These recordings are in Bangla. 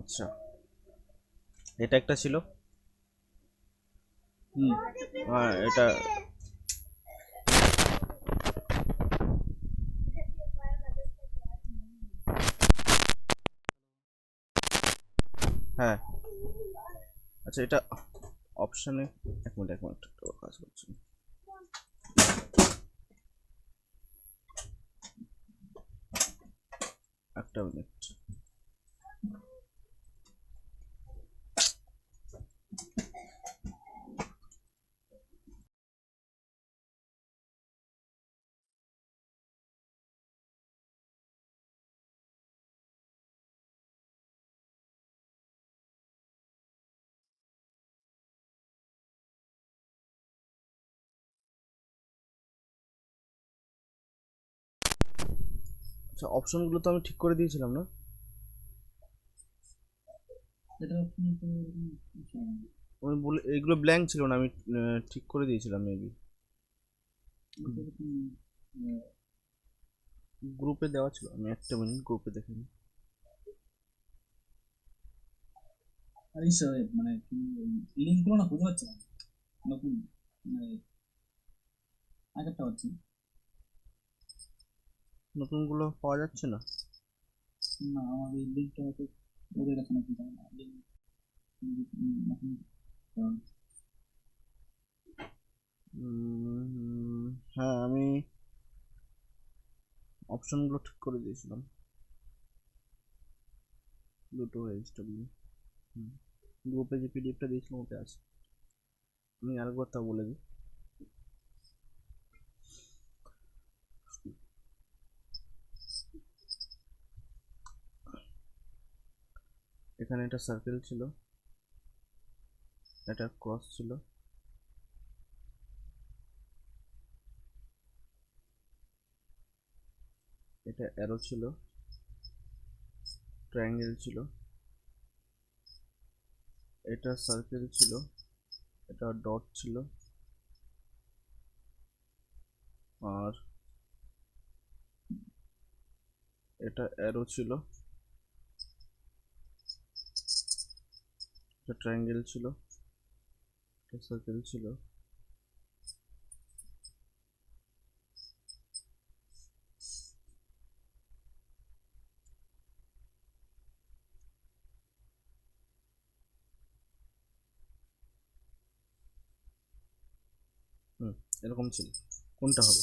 আচ্ছা, এটা একটা ছিল। এটা হ্যাঁ। আচ্ছা, এটা অপশানে, এক মিনিট একটা কাজ করছি। একটা মিনিট। আচ্ছা, অপশনগুলো তো আমি ঠিক করে দিয়েছিলাম না? আমি বলে এগুলো ব্ল্যাঙ্ক ছিল না, আমি ঠিক করে দিয়েছিলাম মেবি। গ্রুপে দেওয়া ছিল, আমি একটা মিনিট গ্রুপে দেখে নিই। মানে লিঙ্কগুলো না খুঁজে পাচ্ছি না, নতুন মানে আগেরটা হচ্ছে নতুনগুলো পাওয়া যাচ্ছে না। না, আমার এই লিঙ্কটা হয়তো ওদের কাছে নাকি যায় না লিঙ্ক এখন। হ্যাঁ, আমি অপশনগুলো ঠিক করে দিয়েছিলাম, দুটো এইচডব্লিউ। গ্রুপে যে পিডিএফটা দিয়েছিলাম ওটা আছে। আমি আরেকবার তা বলে দিই। এখানে একটা সার্কেল ছিল, এটা ক্রস ছিল, এটা অ্যারো ছিল, ট্রায়াঙ্গেল ছিল, এটা সার্কেল ছিল, এটা ডট ছিল, আর এটা অ্যারো ছিল, এটা ট্রায়াঙ্গেল ছিল, এটা সার্কেল ছিল। এরকম ছিল, কোনটা হবে?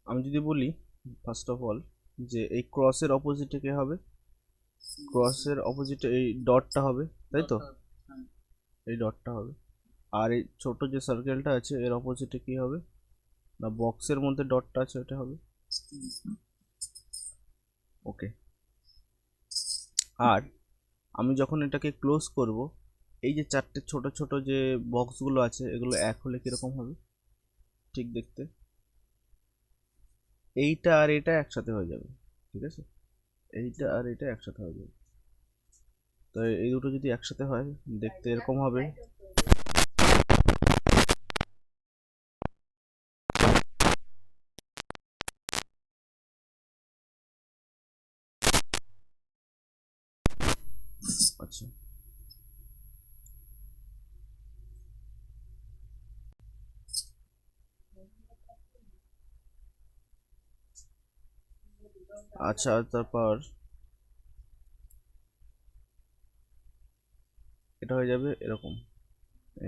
আমি যদি বলি ফার্স্ট অফ অল যে এই ক্রসের অপোজিটে কে হবে? ক্রসের অপোজিটে এই ডটটা হবে, তাই তো? এই ডটটা হবে। আর এই ছোট যে সার্কেলটা আছে এর অপোজিটে কি হবে? না, বক্সের মধ্যে ডটটা আছে ওটা হবে। ওকে। আর আমি যখন এটাকে ক্লোজ করব, এই যে চারটে ছোট ছোট যে বক্সগুলো আছে এগুলো এক হলে কিরকম হবে ঠিক দেখতে? এইটা আর এটা একসাথে হয়ে যাবে, ঠিক আছে? এইটা আর এটা একসাথে হয়ে যাবে। তো এই দুটো যদি একসাথে হয় দেখতে এরকম হবে। আচ্ছা, আচ্ছা, তারপর এটা হয়ে যাবে এরকম,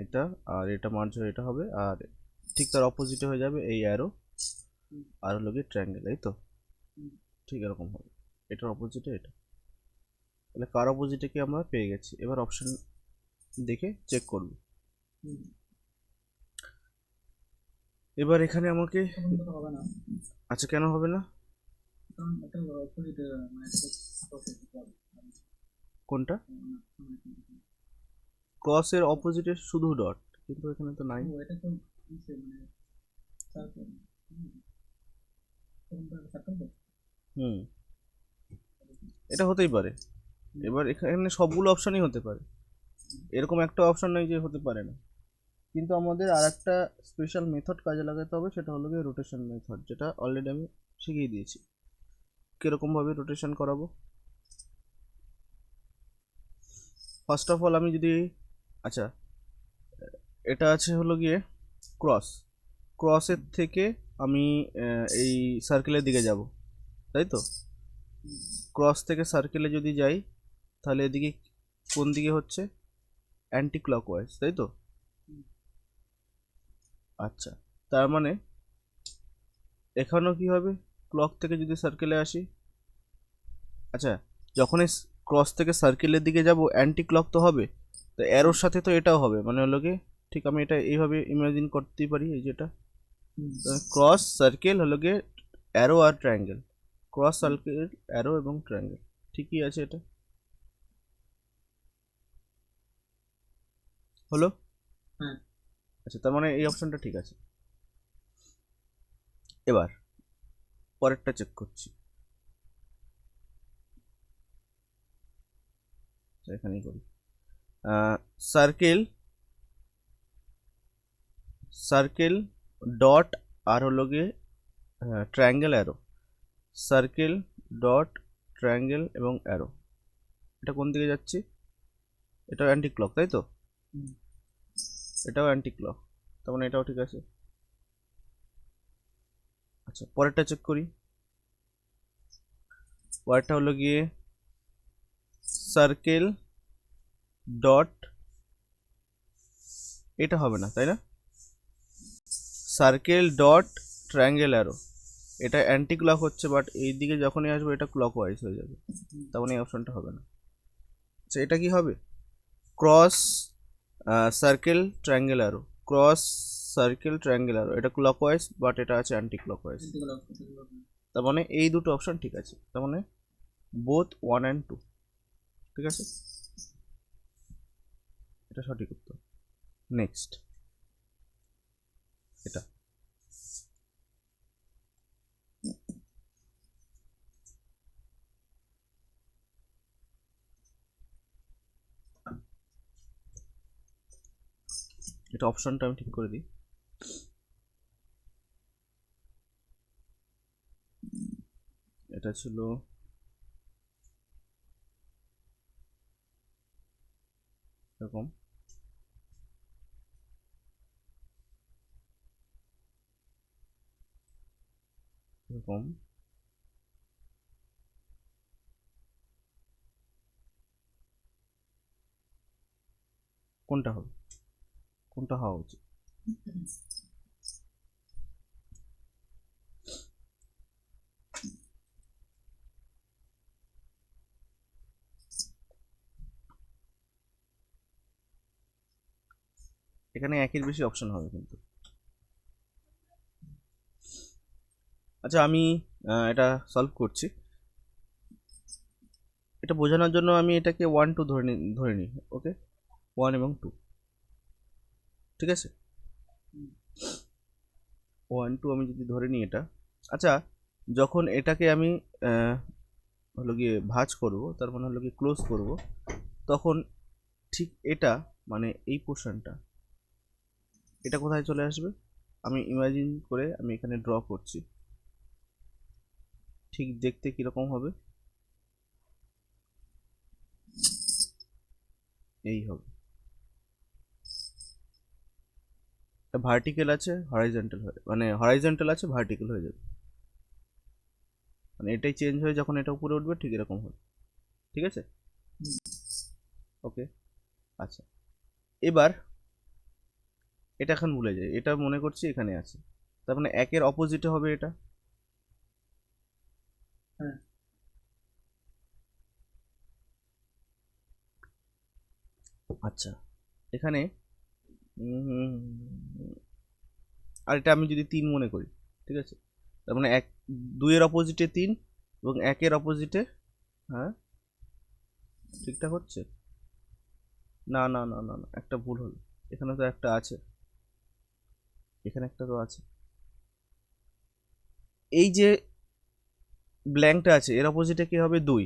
এটা আর এটা মার্জ হয়ে এটা হবে, আর ঠিক তার অপোজিটে হয়ে যাবে এই অ্যারো আর হলো গিয়ে ট্রায়াঙ্গেল, এই তো? ঠিক এরকম হবে, এটার অপোজিটে এটা। তাহলে কার অপোজিটে কি আমরা পেয়ে গেছি, এবার অপশন দেখে চেক করব। এবার এখানে আমাকে, হবে না, আচ্ছা কেন হবে না? কারণ এটা অপোজিট মানে কোনটা? ক্রসের অপোজিটে শুধু ডট, কিন্তু এখানে তো নাই। এটা তো মানে সার্কেল, হুম, এটা হতেই পারে। এবার এখানে সবগুলো অপশনই হতে পারে, এরকম একটা অপশন নেই যে হতে পারে না। কিন্তু আমাদের আর একটা স্পেশাল মেথড কাজে লাগাতে হবে, সেটা হলো গিয়ে রোটেশন মেথড, যেটা অলরেডি আমি শিখিয়ে দিয়েছি। কীরকমভাবে রোটেশন করাবো? ফার্স্ট অফ অল আমি যদি, আচ্ছা এটা আছে হলো গিয়ে ক্রস, ক্রসের থেকে আমি এই সার্কেলের দিকে যাব, তাই তো? ক্রস থেকে সার্কেলে যদি যাই, তাহলে এদিকে কোন দিকে হচ্ছে? অ্যান্টি ক্লকওয়াইজ, তাই তো? আচ্ছা, তার মানে এখানেও কি হবে? ক্লক থেকে যদি সার্কেলে আসি, আচ্ছা যখনই ক্রস থেকে সার্কেলের দিকে যাব অ্যান্টি ক্লক তো হবে, তো অ্যারোর সাথে তো এটাও হবে, মানে হলো গিয়ে, ঠিক আমি এটা এইভাবে ইমাজিন করতেই পারি, এই যেটা ক্রস সার্কেল হলো গিয়ে অ্যারো আর ট্রায়াঙ্গেল, ক্রস সার্কেল অ্যারো এবং ট্রায়াঙ্গেল, ঠিকই আছে এটা। হলো? হ্যাঁ। আচ্ছা, তার মানে এই অপশনটা ঠিক আছে। এবার পরেরটা চেক করছি, এখানেই করি। সার্কেল, সার্কেল ডট আর হলো গিয়ে triangle arrow, circle dot triangle এবং অ্যারো, এটা কোন দিকে যাচ্ছি? এটাও অ্যান্টি ক্লক, তাই তো? এটাও অ্যান্টি ক্লক, তার মানে এটাও ঠিক আছে। আচ্ছা পরেরটা চেক করি, পরেরটা হলো গিয়ে সার্কেল ডট, এটা হবে না তাই না? সার্কেল ডট ট্রায়াঙ্গেল অ্যারো, এটা অ্যান্টি ক্লক হচ্ছে, বাট এই দিকে যখনই আসবে এটা ক্লক ওয়াইজ হয়ে যাবে, তার মানে এই অপশনটা হবে না। আচ্ছা এটা কি হবে? Cross circle triangle arrow, cross circle triangle arrow, এটা ক্লক ওয়াইজ, বাট এটা আছে অ্যান্টি ক্লক ওয়াইজ, তার মানে এই দুটো অপশন ঠিক আছে, তার মানে বোথ 1 and 2, ঠিক আছে, এটা সঠিক উত্তর। নেক্সট এটা, এটা অপশনটা আমি ঠিক করে দিই। এটা ছিল এরকম, এরকম, কোনটা হবে? কোনটা হওয়া উচিত? এখানে একের বেশি অপশন হবে কিন্তু। আচ্ছা আমি এটা সলভ করছি, এটা বোঝানোর জন্য আমি এটাকে 1 2 ধরে নিই, ওকে, 1 এবং 2, ঠিক আছে, 1 2 আমি যদি ধরে নিই এটা। আচ্ছা যখন এটাকে আমি হলো গিয়ে ভাঁজ করব, তার মানে হলো গিয়ে ক্লোজ করব, তখন ঠিক এটা মানে এই পোর্শনটা, এটা কোথায় চলে আসবে? আমি ইমাজিন করে আমি এখানে ড্র করছি, ঠিক দেখতে কীরকম হবে? এই হবে, এটা ভার্টিক্যাল আছে হরাইজন্টাল হয়ে, মানে হরাইজন্টাল আছে ভার্টিক্যাল হয়ে যাবে, মানে এটাই চেঞ্জ হয়ে যখন এটা উপরে উঠবে ঠিক এরকম হবে, ঠিক আছে, ওকে। আচ্ছা এবার এটা এখন ভুলে যাই, এটা মনে করছি এখানে আছে, তার মানে একের অপোজিটে হবে এটা, হ্যাঁ। আচ্ছা এখানে আর এটা আমি যদি 3 মনে করি, ঠিক আছে, তার মানে 2 এর অপোজিটে 3 এবং 1 এর অপোজিটে, হ্যাঁ ঠিকঠাক হচ্ছে? না না না না না, একটা ভুল হলো, এখানে তো একটা আছে, এখানে একটা তো আছে, এই যে ব্ল্যাঙ্কটা আছে এর অপোজিটে কি হবে? 2,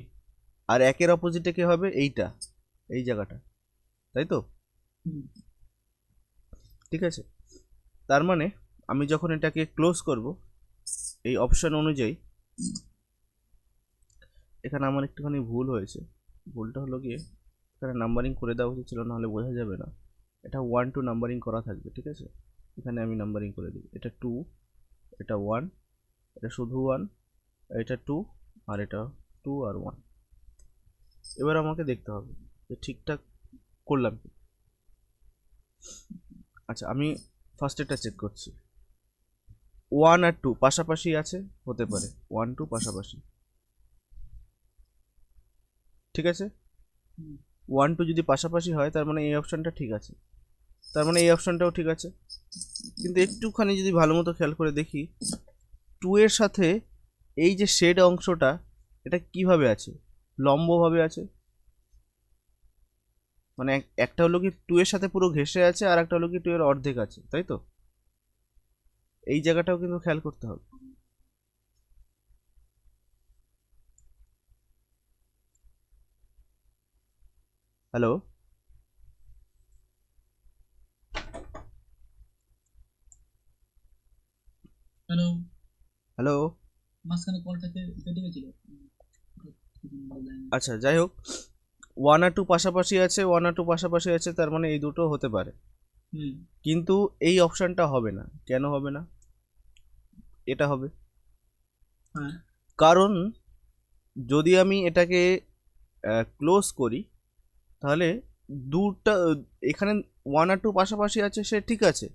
আর 1-এর অপোজিটে কি হবে? এইটা, এই জায়গাটা, তাই তো? ঠিক আছে, তার মানে আমি যখন এটাকে ক্লোজ করব এই অপশন অনুযায়ী, এখানে আমার একটুখানি ভুল হয়েছে। ভুলটা হলো গিয়ে এখানে নাম্বারিং করে দেওয়া উচিত ছিল, নাহলে বোঝা যাবে না। এটা 1 টু নাম্বারিং করা থাকবে, ঠিক আছে। এখানে আমি নাম্বারিং করে দিই, এটা 2, এটা 1, এটা শুধু 1, এটা 2, আর এটা 2 আর 1। এবার আমাকে দেখতে হবে যে ঠিকঠাক করলাম কি। আচ্ছা, আমি ফার্স্ট এটা চেক করছি। 1 আর 2 পাশাপাশি আছে, হতে পারে 1 2 পাশাপাশি, ঠিক আছে। 1 2 যদি পাশাপাশি হয় তার মানে এই অপশানটা ঠিক আছে, তার মানে এই অপশানটাও ঠিক আছে। কিন্তু একটুখানি যদি ভালো মতো খেয়াল করে দেখি, 2 এর সাথে এই যে শেড অংশটা, এটা কিভাবে আছে, লম্বভাবে আছে। মানে একটা হলো কি 2 এর সাথে পুরো ঘেঁষে আছে, আর একটা হলো কি 2 এর অর্ধেক আছে, তাই তো। এই জায়গাটাও কিন্তু খেয়াল করতে হবে। Hello, hello, hello. মাঝখানে কলটা কেটে গেছিল। আচ্ছা, যাই হোক, 1 আর 2 পাশাপাশি আছে, 1 আর 2 পাশাপাশি আছে, তার মানে এই দুটো হতে পারে। হুম, কিন্তু এই অপশানটা হবে না, কেন হবে না? এটা হবে, হ্যাঁ, কারণ যদি আমি এটাকে ক্লোজ করি, তাহলে দুটা, এখানে 1 আর 2 পাশাপাশি আছে, সে ঠিক আছে।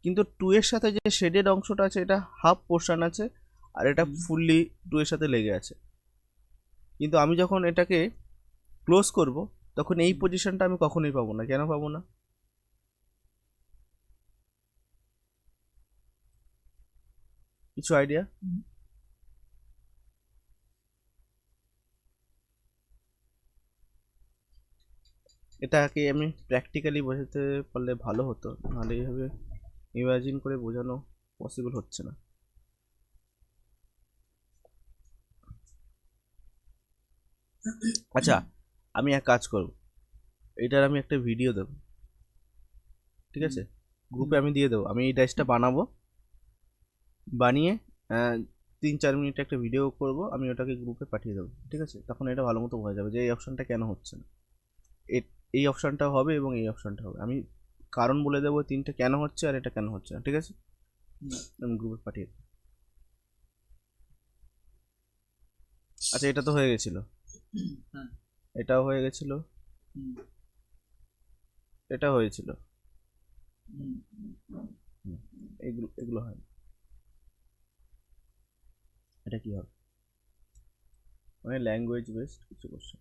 কিন্তু 2 এর সাথে যে শেডেড অংশটা আছে, এটা হাফ পোর্শন আছে, আর এটা হুম, ফুললি 2 এর সাথে লেগে আছে। কিন্তু আমি যখন এটাকে ক্লোজ করব, তখন এই হুম, পজিশনটা আমি কখনোই পাবো না। কেন পাবো না? কিছু আইডিয়া? হুম। এটাকে আমি প্র্যাকটিক্যালি বোঝাতে পারলে ভালো হতো, নাহলে এইভাবে ইমাজিন করে বোঝানো পসিবল হচ্ছে না। আচ্ছা, আমি এক কাজ করব, এটার আমি একটা ভিডিও দেবো, ঠিক হুম, আছে। হুম, গ্রুপে আমি দিয়ে দেবো, আমি এই ডাইসটা বানাবো, বানিয়ে 3 4 মিনিট একটা ভিডিও করব, আমি ওটাকে গ্রুপে পাঠিয়ে দেবো, ঠিক আছে। তখন এটা ভালো মতো বোঝা যাবে যে এই অপশানটা কেন হচ্ছে না। এই অপশানটা হবে এবং এই অপশানটা হবে, আমি কারণ বলে দেবো তিনটে কেন হচ্ছে আর এটা কেন হচ্ছে না, ঠিক আছে। হুম, আমি গ্রুপে পাঠিয়ে দেবো। আচ্ছা, এটা তো হয়ে গেছিলো, হ্যাঁ, এটাও হয়ে গেছিলো, হুম, এটা হয়েছিল। হুম। হুম, এগুলো এগুলো হয়, এটা কি হবে? মানে ল্যাঙ্গুয়েজ বেসড কিছু কোশ্চেন।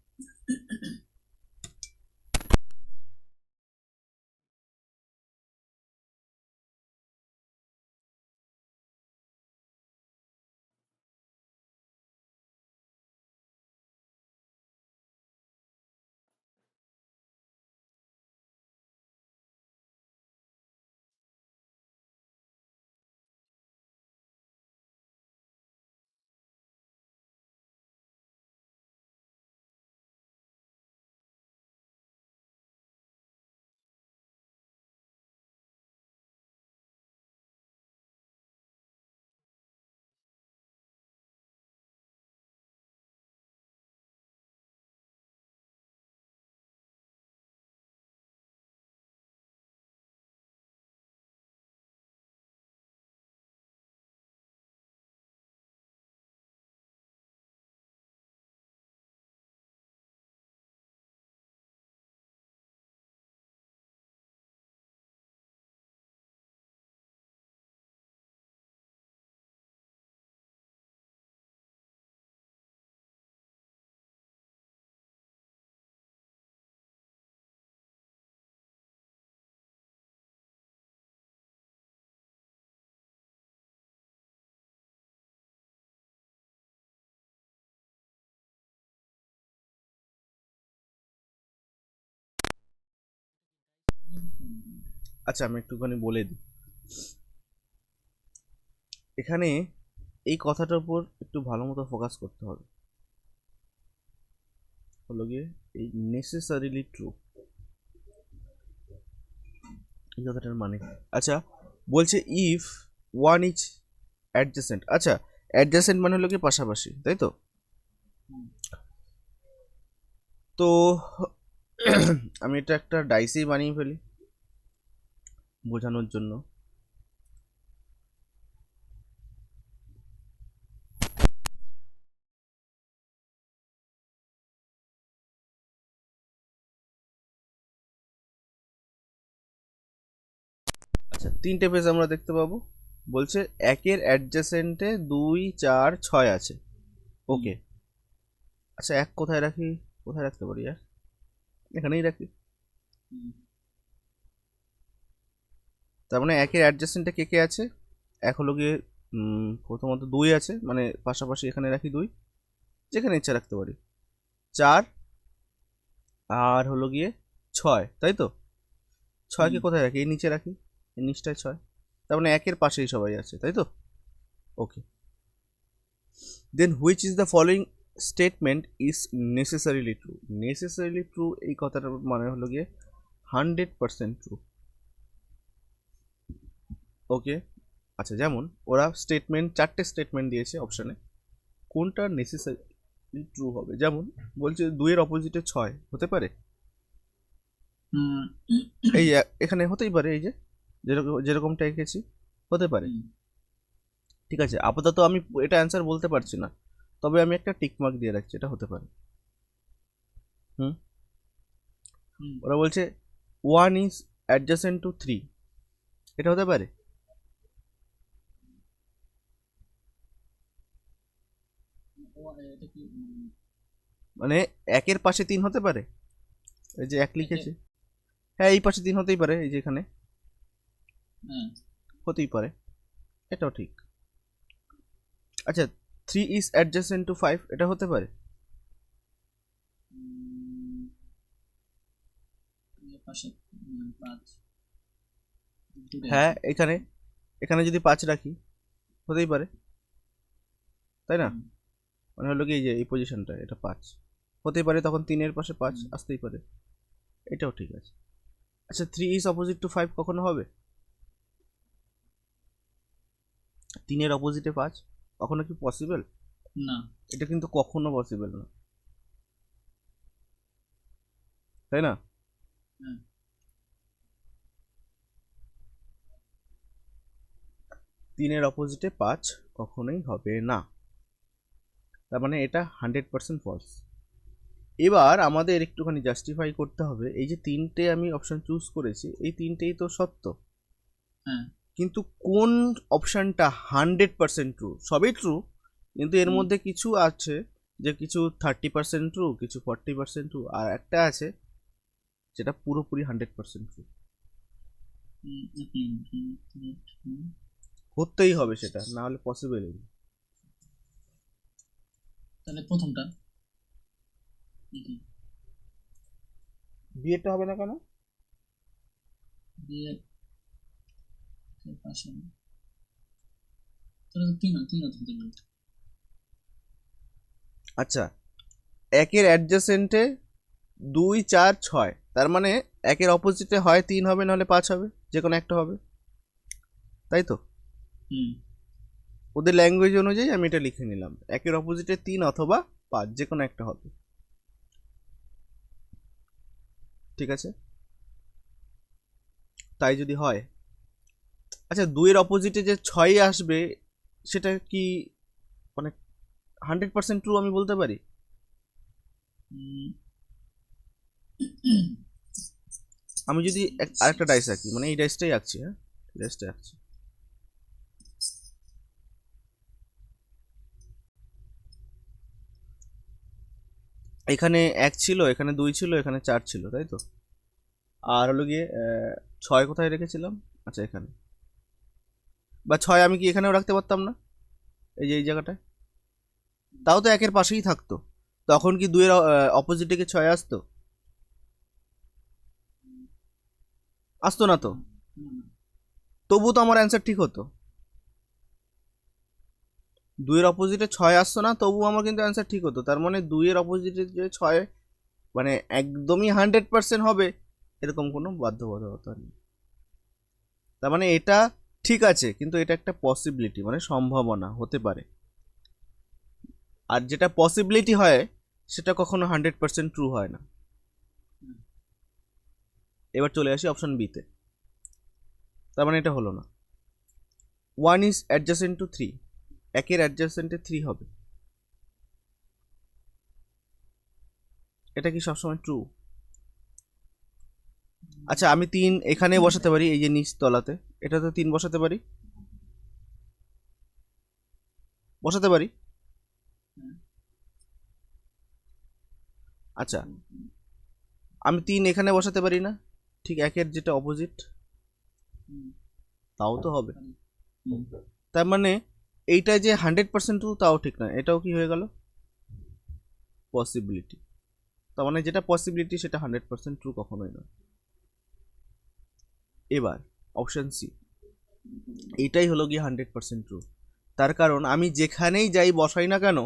আচ্ছা, আমি একটুখানি বলে দিই, এখানে এই কথাটার উপর একটু ভালো মতো ফোকাস করতে হবে। হলো গিয়ে এই নেসেসারিলি ট্রু, এই কথাটার মানে আচ্ছা বলছে ইফ ওয়ান ইজ অ্যাডজেসেন্ট। আচ্ছা অ্যাডজেসেন্ট মানে হলো কি পাশাপাশি, তাই তো? হুম। তো আমি এটা একটা ডাইসেই বানিয়ে ফেলি বোঝানোর জন্য। আচ্ছা তিনটে পেজ আমরা দেখতে পাবো। বলছে একের অ্যাডজেসেন্টে 2 4 6 আছে। ওকে আচ্ছা এক কোথায় রাখি, কোথায় রাখতে পারি আর, এখানেই রাখি। হুম। তার মানে একের অ্যাডজেসেন্টে কে কে আছে? এক হলো গিয়ে প্রথমত 2 আছে, মানে পাশাপাশি এখানে রাখি 2, যেখানে ইচ্ছা রাখতে পারি। 4 আর হলো গিয়ে 6, তাই তো? 6কে হুম। কোথায় রাখি? এই নিচে রাখি, এই নিচটায় 6। তার মানে একের পাশেই সবাই আছে, তাই তো? Okay then which is the following statement is necessarily true? Necessarily true এই কথাটার মানে হলো গিয়ে 100% ট্রু। ওকে আচ্ছা যেমন ওরা স্টেটমেন্ট 4টে স্টেটমেন্ট দিয়েছে অপশানে, কোনটা নেসেসারি ট্রু হবে? যেমন বলছে 2-এর অপোজিটে 6 হতে পারে, হুম। এই এখানে হতেই পারে, এই যে যেরকমটা এঁকেছি হতে পারে। হুম। ঠিক আছে আপাতত আমি এটা অ্যান্সার বলতে পারছি না, তবে আমি একটা টিক মার্ক দিয়ে রাখছি এটা হতে পারে। হুম হুম। ওরা বলছে 1 ইজ অ্যাডজাসেন্ট টু 3, এটা হতে পারে? এটা কি মানে একের পাশে 3 হতে পারে, এই যে এক একে? লিখেছে। হ্যাঁ এই পাশে 3 হতেই পারে, এই যে এখানে হ্যাঁ। হতেই পারে, এটাও ঠিক। আচ্ছা 3 ইজ অ্যাডজাসেন্ট টু 5, এটা হতে পারে? উম, এর পাশে 5 দূরে হ্যাঁ আছে। এখানে, এখানে যদি 5 রাখি হতেই পারে, তাই না? হুম। মানে হলো কি এই যে এই পজিশনটা এটা 5 হতেই পারে, তখন 3-এর পাশে 5 হুম। আসতেই পারে, এটাও ঠিক আছে। আচ্ছা 3 ইজ অপোজিট টু 5 কখনো হবে? 3-এর অপোজিটে 5 কখনো কি পসিবল? না। এটা কিন্তু কখনো পসিবল না, তাই না? হ্যাঁ। 3-এর অপোজিটে 5 কখনোই হবে না, তার মানে এটা 100% ফলস। এবার আমাদের একটুখানি জাস্টিফাই করতে হবে, এই যে তিনটে আমি অপশন চুজ করেছি এই তিনটেই তো সত্য, হ্যাঁ। কিন্তু কোন অপশনটা 100% ট্রু? সবই ট্রু, কিন্তু এর হুম। মধ্যে কিছু আছে যে কিছু 30% ট্রু, কিছু 40% ট্রু, আর একটা আছে যেটা পুরোপুরি 100% ট্রু। হুম। হুম। হুম। হুম। হুম। করতেই হবে সেটা, না হলে পসিবলই না। তাহলে প্রথমটা দেখি বিয়েটা হবে না কেন? দিয়ে এর পাশে তাহলে তো তিন তিন হতে পারে। আচ্ছা একের অ্যাডজাসেন্টে 2 4 6, তার মানে একের অপোজিটে হয় 3 হবে নাহলে 5 হবে, যে কোনো একটা হবে, তাই তো? হুম। ওদের ল্যাঙ্গুয়েজ অনুযায়ী আমি এটা লিখে নিলাম, একের অপোজিটে 3 অথবা 5 যে কোনো একটা হবে, ঠিক আছে? তাই যদি হয়, আচ্ছা 2-এর অপোজিটে যে 6 আসবে সেটা কি মানে 100% ট্রু আমি বলতে পারি? হুম। আমি যদি আরেকটা ডাইস আঁকি, মানে এই ডাইসটাই আঁকছি, হ্যাঁ এই ডাইসটাই আঁকছি। এখানে 1 ছিল, এখানে 2 ছিল, এখানে 4 ছিল, তাই তো? আর হলো গিয়ে 6 কোথায় রেখেছিলাম? আচ্ছা এখানে, বা 6 আমি কি এখানেও রাখতে পারতাম না, এই যে এই জায়গাটায়? তাও তো একের পাশেই থাকতো, তখন কি 2-এর অপোজিটে কি 6 আসতো? আসতো না তো, না। না, না। তবু তো আমার অ্যান্সার ঠিক হতো। 2-এর অপোজিটে 6 আসতো না, তবু আমার কিন্তু অ্যান্সার ঠিক হতো, তার মানে 2-এর অপোজিটে যে 6 মানে একদমই 100% হবে এরকম কোনো বাধ্যবাধকতা নেই। তার মানে এটা ঠিক আছে, কিন্তু এটা একটা পসিবিলিটি, মানে সম্ভাবনা হতে পারে। আর যেটা পসিবিলিটি হয় সেটা কখনো 100% ট্রু হয় না। এবার চলে আসি অপশন বিতে। তার মানে এটা হলো না। 1 ইজ অ্যাডজাসেন্ট টু 3, একের অ্যাডজাসেন্টে 3 হবে, এটা কি সবসময় ট্রু? আচ্ছা, আমি 3 এখানে বসাতে পারি, এই যে নিচ তলাতে, এটা তো 3 বসাতে পারি, বসাতে পারি। আচ্ছা, আমি 3 এখানে বসাতে পারি না, ঠিক একের যেটা অপোজিট, তাও তো হবে। তার মানে এইটা যে 100% ট্রু তাও ঠিক না, এটাও কি হয়ে গেল? পসিবিলিটি। তার মানে যেটা পসিবিলিটি সেটা 100% ট্রু কখনোই না। এবার অপশন সি, এইটাই হলো গিয়ে 100% ট্রু। তার কারণ আমি যেখানেই যাই বসাই না কেন,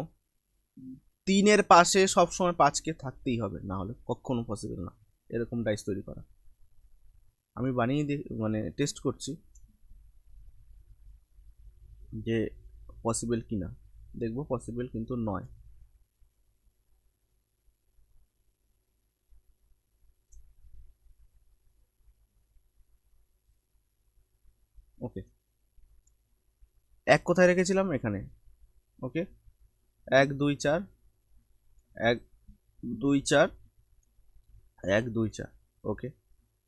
3-এর পাশে সবসময় 5কে থাকতেই হবে, না হলে কখনো পসিবল না এরকম ডাইস তৈরি করা। আমি বানিয়ে মানে টেস্ট করছি যে পসিবল কি না, দেখবো পসিবল কিন্তু নয়। ওকে, এক কোথায় রেখেছিলাম? এখানে। ওকে, 1 2 4, 1 2 4, 1 2 4। ওকে,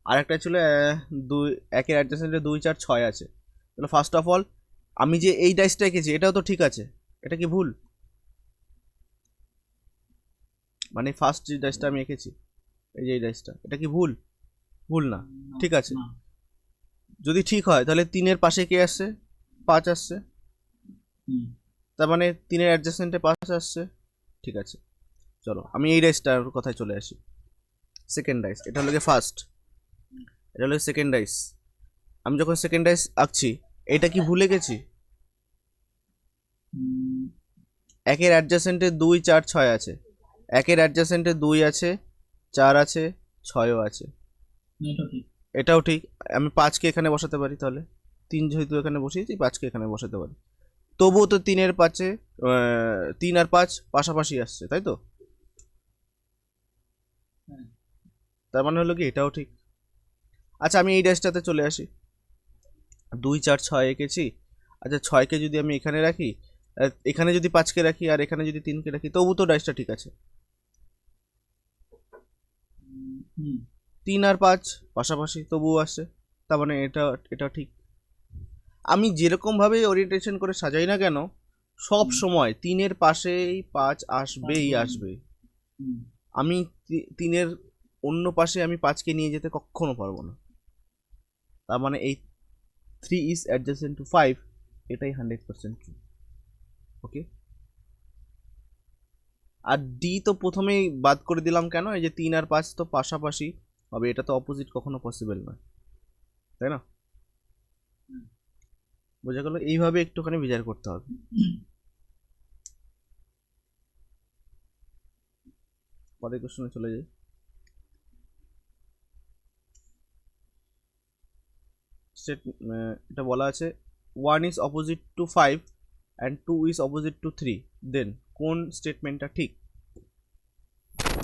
আরেকটা ছিল 2, একের অ্যাডজাসেন্টে 2 4 6 আছে। তাহলে ফার্স্ট অফ অল আমি যে এই ডাইসটা এঁকেছি এটাও তো ঠিক আছে, এটা কি ভুল? মানে ফার্স্ট যে ডাইসটা আমি এঁকেছি, এই যে এই ডাইসটা, এটা কি ভুল? ভুল না, ঠিক আছে। যদি ঠিক হয় তাহলে 3-এর পাশে কে আসছে? 5 আসছে। তার মানে 3-এর অ্যাডজাসেন্টে 5 আসছে, ঠিক আছে। চলো আমি এই ডাইসটার কথায় চলে আসি। সেকেন্ড ডাইস, এটা হলো গিয়ে ফার্স্ট, এটা হলো সেকেন্ড ডাইস। আমি যখন সেকেন্ড ডাইস আঁকছি, এটা কি ভুলে গেছি? একের অ্যাডজাসেন্টে 2 4 6 আছে, একের অ্যাডজাসেন্টে 2 আছে, 4 আছে, 6ও আছে, এটাও ঠিক। আমি 5কে এখানে বসাতে পারি, তাহলে 3 যেহেতু এখানে বসিয়েছি, 5কে এখানে বসাতে পারি। তবুও তো 3-এর পাশে 3 আর 5 পাশাপাশি আসছে, তাই তো? তার মানে হলো কি এটাও ঠিক। আচ্ছা, আমি এই ড্যাশটাতে চলে আসি। 2 4 6 এঁকেছি। আচ্ছা, 6কে যদি আমি এখানে রাখি, এখানে যদি 5কে রাখি, আর এখানে যদি 3কে রাখি, তবু তো ডাইসটা ঠিক আছে। 3 আর 5 পাশাপাশি তবুও আসছে, তার মানে এটা ঠিক। আমি যেরকমভাবে ওরিয়েন্টেশন করে সাজাই না কেন, সব সময় 3-এর পাশেই 5 আসবেই আসবে। আমি 3-এর অন্য পাশে আমি 5কে নিয়ে যেতে কখনো পারবো না। তার মানে এই 3 ইজ অ্যাডজাসেন্ট টু 5, এটাই 100% ট্রু। ওকে, আর ডি তো প্রথমেই বাদ করে দিলাম কেন? এই যে 3 আর 5 তো পাশাপাশি হবে, এটা তো অপোজিট কখনো পসিবল নয়, তাই না? বোঝা গেল? এইভাবে একটুখানি বিচার করতে হবে। পরের কোশ্চেনে চলে যাই। এটা বলা আছে 1 is opposite to 5 and 2 is opposite to 3, দেন কোন স্টেটমেন্টটা ঠিক?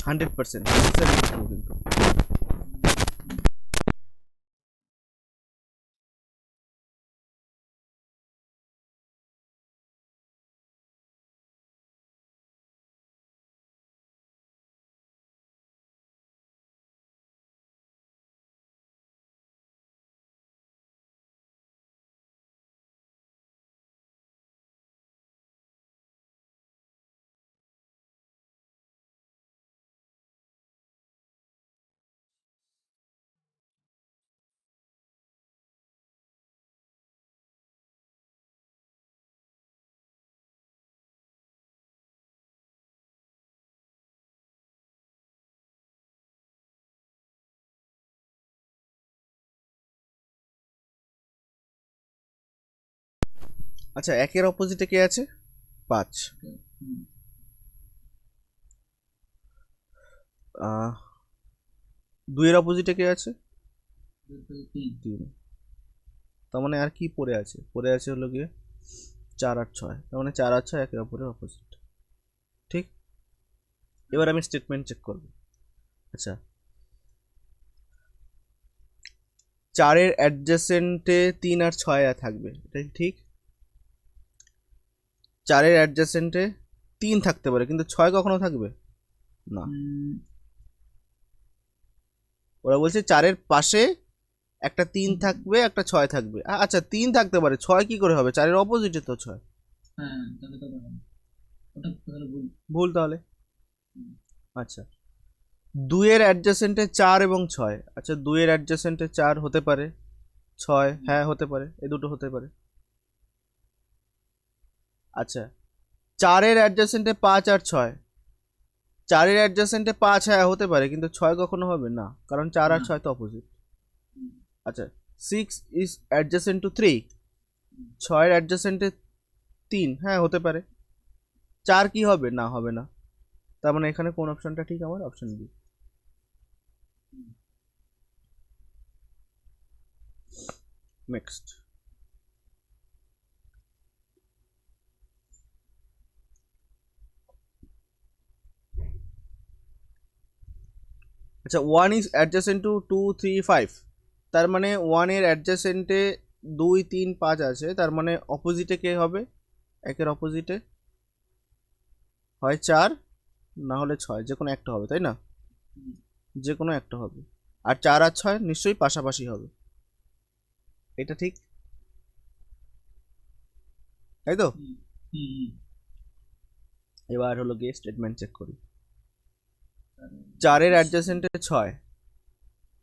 100% ট্রু কিন্তু। আচ্ছা, একের অপোজিটে কে আছে? 5। 2 এর অপোজিটে কে আছে? 3। তার মানে আর কি পড়ে আছে? পড়ে আছে হলো গিয়ে 4 আর 6, তার মানে 4 আর 6 একে অপরের অপোজিট। ঠিক, এবার আমি স্টেটমেন্ট চেক করব। আচ্ছা, 4-এর অ্যাডজেসেন্টে 3 আর 6 থাকবে, এটা কি ঠিক? 4-এর অ্যাডজেসেন্টে 3 থাকতে পারে, কিন্তু 6 কখনো থাকবে না। ওরা বলছে 4-এর পাশে একটা 3 থাকবে, একটা 6 থাকবে। আচ্ছা, 3 থাকতে পারে, 6 কি করে হবে? 4-এর অপোজিটে তো 6। হ্যাঁ, তাহলে তো হবে। ওটা তাহলে ভুল। ভুল তাহলে। আচ্ছা, 2-এর অ্যাডজেসেন্টে 4 এবং 6। আচ্ছা, 2-এর অ্যাডজেসেন্টে 4 হতে পারে, 6 হ্যাঁ হতে পারে, এই দুটো হতে পারে। আচ্ছা, 4-এর অ্যাডজেসেন্টে 5 আর 6। 4-এর অ্যাডজেসেন্টে 5 হ্যাঁ হতে পারে, কিন্তু 6 কখনো হবে না, কারণ 4 আর না। 6 তো অপোজিট। আচ্ছা, 6 ইজ অ্যাডজেসেন্ট টু 3। 6-এর অ্যাডজেসেন্টে 3 হ্যাঁ হতে পারে। 4 কি হবে? না, হবে না। তার মানে এখানে কোন অপশনটা ঠিক? আমার অপশন বি। নেক্সট। আচ্ছা, 1 ইজ অ্যাডজেসেন্ট টু 2 3 5। তার মানে 1-এর অ্যাডজেসেন্টে 2 3 5 আছে, তার মানে অপোজিটে কে হবে? একের অপোজিটে হয় 4 না হলে 6, যে কোনো একটা হবে, তাই না? যে কোনো একটা হবে। আর 4 আর 6 নিশ্চয়ই পাশাপাশি হবে, এটা ঠিক, তাই তো? হুম, হুম, হুম। এবার হলো গিয়ে স্টেটমেন্ট চেক করি। তাহলে 4-এর অ্যাডজেসেন্টে 6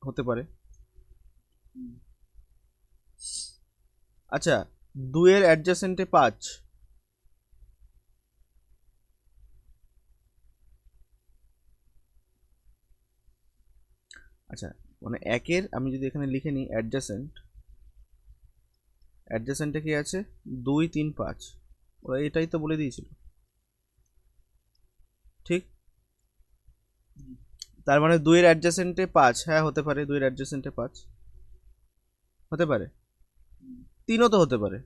হতে পারে। হুম, আচ্ছা, 2-এর অ্যাডজেসেন্টে 5। আচ্ছা, মানে একের আমি যদি এখানে লিখে নিই অ্যাডজেসেন্ট, অ্যাডজেসেন্টে কি আছে? 2 3 5। ওরা এটাই তো বলে দিয়েছিল, ঠিক? হুম, তার মানে 2-এর অ্যাডজেসেন্টে 5 হ্যাঁ হতে পারে, 2-এর অ্যাডজেসেন্টে 5 হতে পারে, হুম। 3ও তো হতে পারে,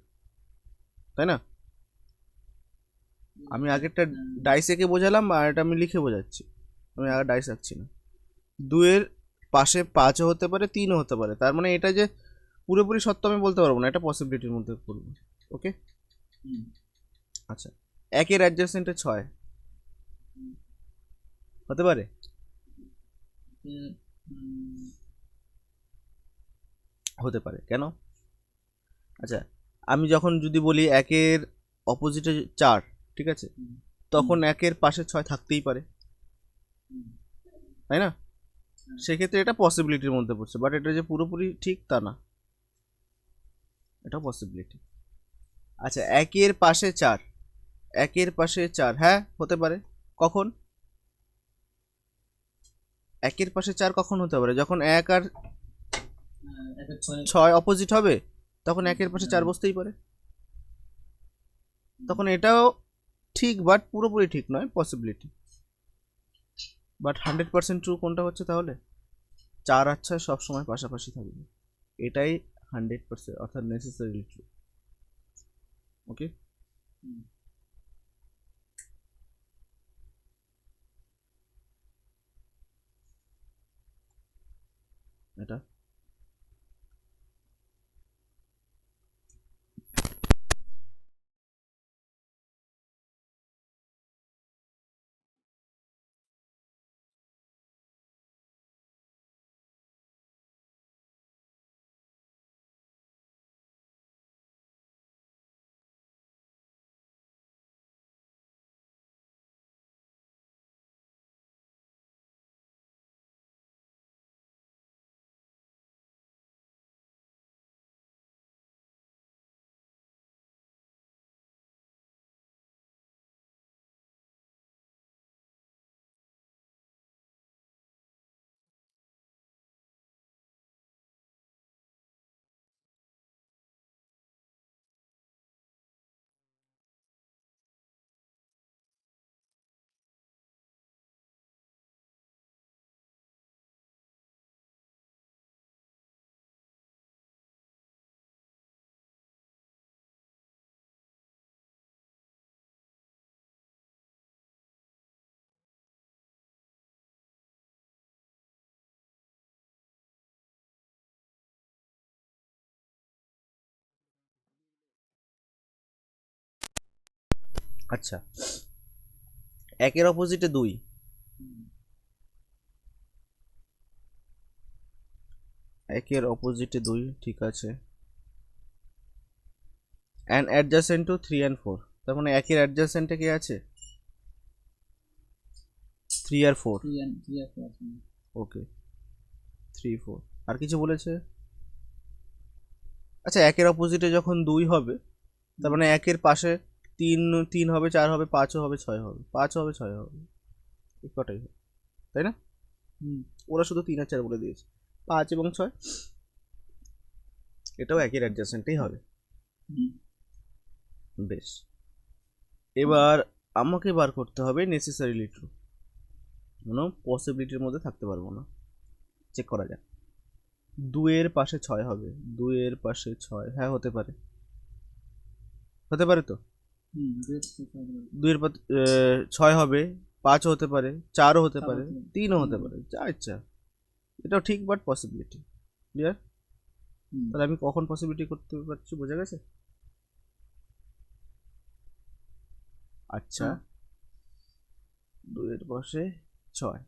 তাই না? আমি হ্যাঁ, আগেরটা হ্যাঁ, ডাইস এঁকে বোঝালাম, আর এটা আমি লিখে বোঝাচ্ছি। আমি আগে ডাইস আঁকছি না। 2-এর পাশে 5ও হতে পারে, 3ও হতে পারে, তার মানে এটা যে পুরোপুরি সত্য আমি বলতে পারবো না, এটা পসিবিলিটির মধ্যে পড়বে। ওকে। হুম, আচ্ছা, 1-এর অ্যাডজেসেন্টে 6 হুম। হতে পারে, এ, হুম, হতে পারে কেন? আচ্ছা, আমি যখন যদি বলি 1-এর অপোজিটে 4, ঠিক আছে, হুম, হুম, তখন 1-এর পাশে 6 থাকতেই পারে, হুম। তাই না? হ্যাঁ, সেক্ষেত্রে এটা পসিবিলিটির মধ্যে পড়ছে, বাট এটা যে পুরোপুরি ঠিক তা না, এটা পসিবিলিটি। আচ্ছা, 1-এর পাশে 4, 1-এর পাশে 4 হ্যাঁ হতে পারে। কখন? 1-এর পাশে 4 কখন হতে পারে? যখন 1 আর একের ছয়। 6 অপোজিট হবে, তখন 1-এর পাশে 4 হ্যাঁ, বসতেই পারে। হুম, তখন এটাও ঠিক, বাট পুরোপুরি ঠিক নয়, পসিবিলিটি। বাট 100% ট্রু কোনটা হচ্ছে তাহলে? 4 আর 6 সবসময় পাশাপাশি থাকবে, এটাই 100% অর্থাৎ নেসেসারিলি ট্রু। ওকে। হুম। এটা আচ্ছা, একের অপোজিটে 2, একের অপোজিটে 2, ঠিক আছে। অ্যান্ড অ্যাডজাসেন্ট টু 3 and 4, তার মানে একের অ্যাডজাসেন্টে কি আছে? 3 আর 4। 3 আর 4 আছে। ওকে, 3 4, আর কিছু বলেছে? আচ্ছা, একের অপোজিটে যখন 2 হবে, তার মানে একের পাশে 3 3 হবে, 4 হবে, 5ও হবে, 6 হবে, 5 হবে, 6 হবে, এই কটাই হবে, তাই না? হুম ওরা শুধু 3 আর 4 বলে দিয়েছে, 5 এবং 6 এটাও একের অ্যাডজাসেন্টেই হবে। হুম বেশ, এবার আমাকে বার করতে হবে নেসেসারিলি ট্রু, কোনো পসিবিলিটির মধ্যে থাকতে পারবো না। চেক করা যাক। 2 এর পাশে 6 হবে, 2 এর পাশে 6, হ্যাঁ হতে পারে, হতে পারে তো। হুম 2 2 এর 6 হবে, 5ও হতে পারে, 4ও হতে পারে, 3ও হতে হুম। পারে, যা ইচ্ছা। এটাও ঠিক, বাট পসিবিলিটি। ক্লিয়ার? তাহলে আমি কখন পসিবিলিটি করতে পারছি, বোঝা গেছে? আচ্ছা, 2 এর পাশে 6,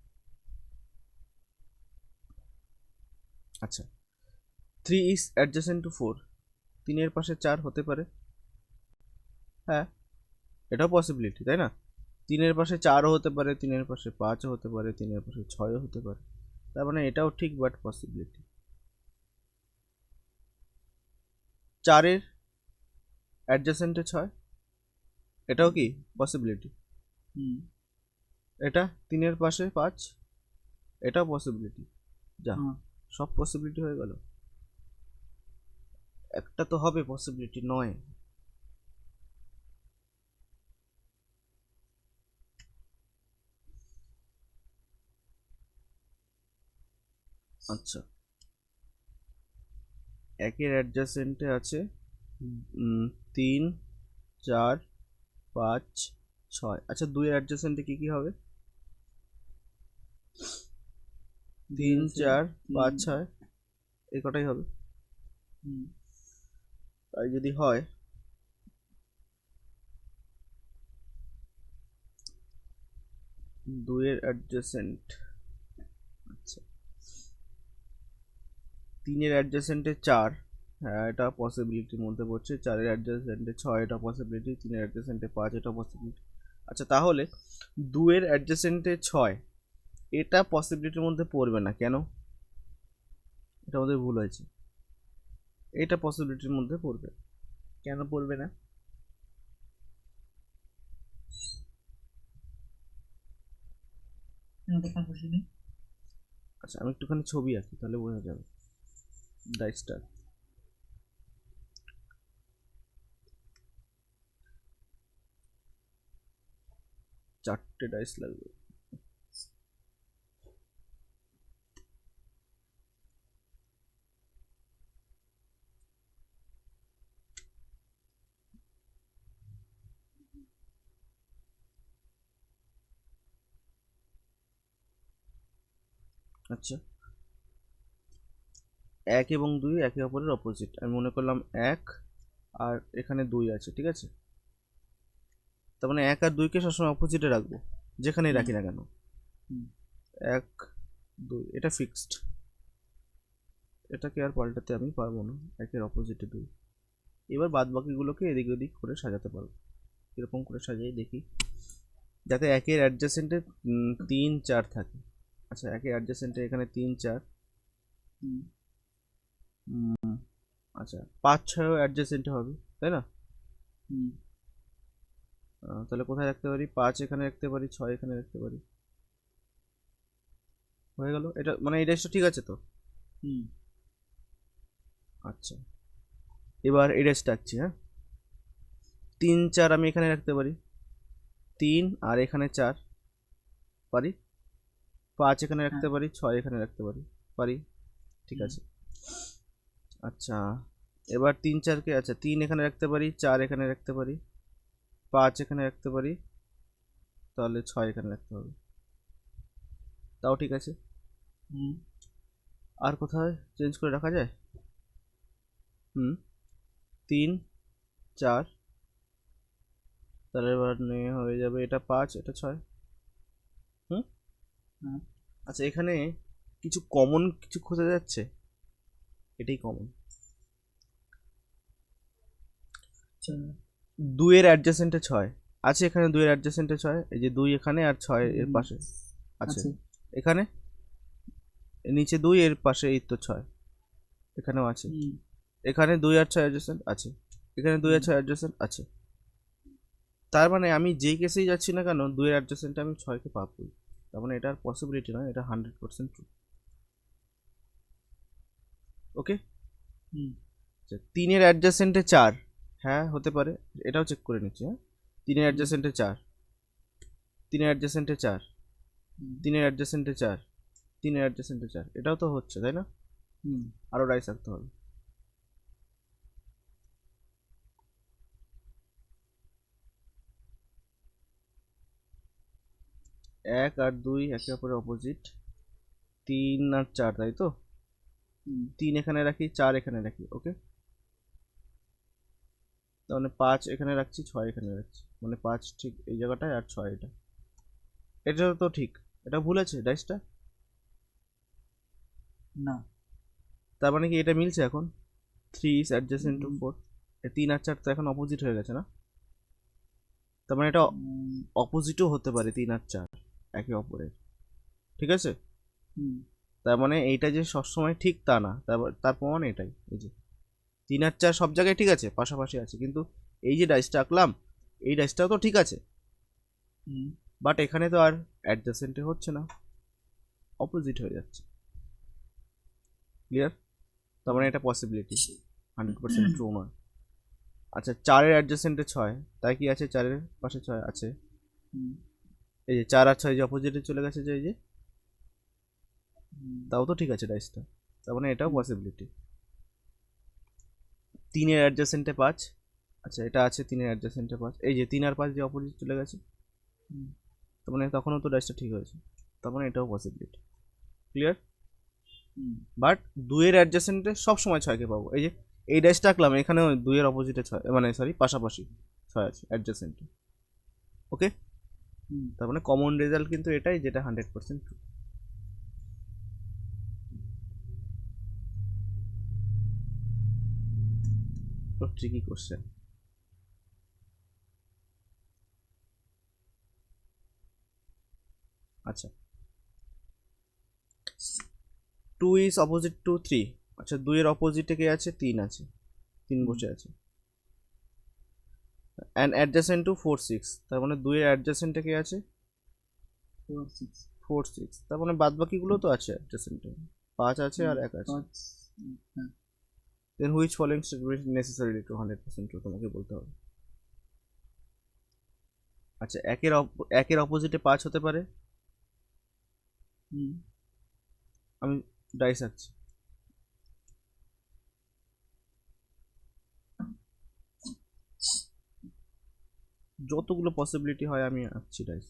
আচ্ছা। 3 is adjacent to 4, 3 এর পাশে 4 হতে পারে, হ্যাঁ এটাও পসিবিলিটি, তাই না? 3 এর পাশে 4ও হতে পারে, 3 এর পাশে 5ও হতে পারে, 3 এর পাশে 6ও হতে পারে, তার মানে এটাও ঠিক, বাট পসিবিলিটি। 4 এর অ্যাডজাসেন্টে 6, এটাও কি পসিবিলিটি। হুম এটা 3 এর পাশে 5, এটাও পসিবিলিটি। যা, হ্যাঁ সব পসিবিলিটি হয়ে গেল, একটা তো হবে পসিবিলিটি নয়। আচ্ছা, একের অ্যাডজাসেন্টে আছে 3 4 5 6, আচ্ছা 2 এর অ্যাডজাসেন্টে কি কি হবে? 3 4 5 6, এই কটাই হবে। হুম তাই যদি হয়, দুইয়ের অ্যাডজাসেন্ট, আচ্ছা 3 এর অ্যাডজাসেন্টে 4, হ্যাঁ এটা পসিবিলিটির মধ্যে পড়ছে। 4 এর অ্যাডজাসেন্টে 6, এটা পসিবিলিটি। 3 এর অ্যাডজাসেন্টে 5, এটা পসিবিলিটি। আচ্ছা তাহলে 2 এর অ্যাডজাসেন্টে 6, এটা পসিবিলিটির মধ্যে পড়বে না, কেন? এটা আমাদের ভুল হয়েছে, এটা পসিবিলিটির মধ্যে পড়বে, কেন পড়বে না? দেখা খুশি নেই। আচ্ছা আমি একটুখানি ছবি আঁকি, তাহলে বোঝা যাবে। ডাইসটা 4টে ডাইস লাগবে। আচ্ছা, 1 এবং 2 একে অপরের অপোজিট, আমি মনে করলাম 1 আর এখানে 2 আছে, ঠিক আছে? তার মানে 1 আর 2কে সবসময় অপোজিটে রাখবো, যেখানেই রাখি না কেন। হুম 1 2, এটা ফিক্সড, এটাকে আর পাল্টাতে আমি পারবো না। 1 এর অপোজিটে 2, এবার বাদ বাকিগুলোকে এদিক ওদিক করে সাজাতে পারবো। এরকম করে সাজাই দেখি, যাতে 1 এর অ্যাডজাসেন্টে 3 4 থাকে। আচ্ছা 1 এর অ্যাডজাসেন্টে এখানে 3 4, হুম আচ্ছা 5 6ও অ্যাডজাসেন্টে হবে, তাই না? হুম তাহলে কোথায় রাখতে পারি? 5 এখানে রাখতে পারি, 6 এখানে রাখতে পারি, হয়ে গেল। এটা মানে এই ডাইসটা ঠিক আছে তো? হুম আচ্ছা, এবার এই ডাইসটা আঁকছি, হ্যাঁ। 3 4 আমি এখানে রাখতে পারি, 3 আর এখানে 4 পারি, 5 এখানে রাখতে হ্যাঁ পারি, 6 এখানে রাখতে পারি, পারি, ঠিক হুম, আছে। আচ্ছা, এবার 3 4কে, আচ্ছা 3 এখানে রাখতে পারি, 4 এখানে রাখতে পারি, 5 এখানে রাখতে পারি, তাহলে 6 এখানে রাখতে হবে, তাও ঠিক আছে। হুম আর কোথায় চেঞ্জ করে রাখা যায়? 3 4 তাহলে এবার নিয়ে হয়ে যাবে এটা 5 এটা 6। হুম। হ্যাঁ। আচ্ছা এখানে কিছু কমন কিছু খোঁজা যাচ্ছে, এটাই কমন। আচ্ছা। 2 এর অ্যাডজাসেন্টে 6 আছে, এখানে 2 এর অ্যাডজাসেন্টে 6, এই যে 2 এখানে আর 6 এর পাশে আছে আছে। এখানে, নিচে 2 এর পাশে এই তো 6 এখানেও আছে, হুম। এখানে 2 আর 6 অ্যাডজাসেন্ট আছে, এখানে 2 আর 6 অ্যাডজাসেন্ট আছে। তার মানে আমি যেই কেসেই যাচ্ছি না কেন 2 এর অ্যাডজাসেন্টে আমি 6 কে পাবো। তার মানে এটা আর পসিবিলিটি নয়, এটা 100% ট্রু। ওকে। হুম। 3 এর অ্যাডজাসেন্টে 4, হ্যাঁ হতে পারে, এটাও চেক করে নিচ্ছি। হ্যাঁ 3 এর অ্যাডজাসেন্টে 4, 3 এর অ্যাডজাসেন্টে 4, 3 এর অ্যাডজাসেন্টে 4, 3 এর অ্যাডজাসেন্টে 4, এটাও তো হচ্ছে তাই না? হুম। আরও ডাইস রাখতে হবে। এক আর 2 একে অপরের অপোজিট, 3 আর 4 তাই তো? 3 এখানে রাখি, 4 এখানে রাখি, ওকে। তাহলে 5 এখানে রাখছি, 6 এখানে রাখছি, মানে 5 ঠিক এই জায়গাটায় আর 6 এটা, এটা তো ঠিক। এটা ভুল আছে ডাইসটা? না। তার মানে কি এটা মিলছে এখন? 3 is adjacent to 4, 3 আর 4 তো এখন অপোজিট হয়ে গেছে না? তার মানে এটা অপোজিটও হতে পারে 3 আর 4 একে অপরের, ঠিক আছে? তার মানে এইটা যে সবসময় ঠিক তা না, তার প্রমাণ এটাই, এই যে 3 আর 4 সব জায়গায় ঠিক আছে, পাশাপাশি আছে, কিন্তু এই যে ডাইসটা আঁকলাম এই ডাইসটাও তো ঠিক আছে, বাট এখানে তো আর অ্যাডজাসেন্টে হচ্ছে না, অপোজিট হয়ে যাচ্ছে। ক্লিয়ার? তার মানে এটা পসিবিলিটি, 100% ট্রু নয়। আচ্ছা 4 এর অ্যাডজাসেন্টে 6, তাই কি আছে 4 এর পাশে 6 আছে, এই যে 4 আর 6 যে অপোজিটে চলে গেছে, যে এই যে, তাও তো ঠিক আছে ডাইসটা, তার মানে এটাও পসিবিলিটি। 3 এর অ্যাডজাসেন্টে 5, আচ্ছা এটা আছে 3 এর অ্যাডজাসেন্টে 5, এই যে 3 আর 5 যে অপোজিট চলে গেছে, তার মানে তখনও তো ডাইসটা ঠিক হয়েছে, তার মানে এটাও পসিবিলিটি। ক্লিয়ার? বাট 2 এর অ্যাডজাসেন্টে সব সময় 6 কে পাবো, এই যে এই ডাইসটা আঁকলাম এখানেও 2 এর অপোজিটে 6, মানে সরি পাশাপাশি 6 আছে অ্যাডজাসেন্টে, ওকে। তার মানে কমন রেজাল্ট কিন্তু এটাই, যেটা 100% ট্রু। Tricky question. আচ্ছা 2 is opposite to 3, আচ্ছা 2 এর অপোজিটে কে আছে? 3 আছে, 3 বসে আছে, অ্যান্ড অ্যাডজাসেন্ট টু 4 6, তার মানে 2 এর অ্যাডজাসেন্টে কে আছে? 4 6, তার মানে বাদ বাকিগুলো তো আছে অ্যাডজাসেন্টে, 5 আছে আর 1 আছে। Then which following statement necessary to 100% true, তোমাকে বলতে হবে। আচ্ছা একের অপোজিটে 5 হতে পারে, আমি ডাইস আঁকছি, যতগুলো পসিবিলিটি হয় আমি আঁকছি ডাইস।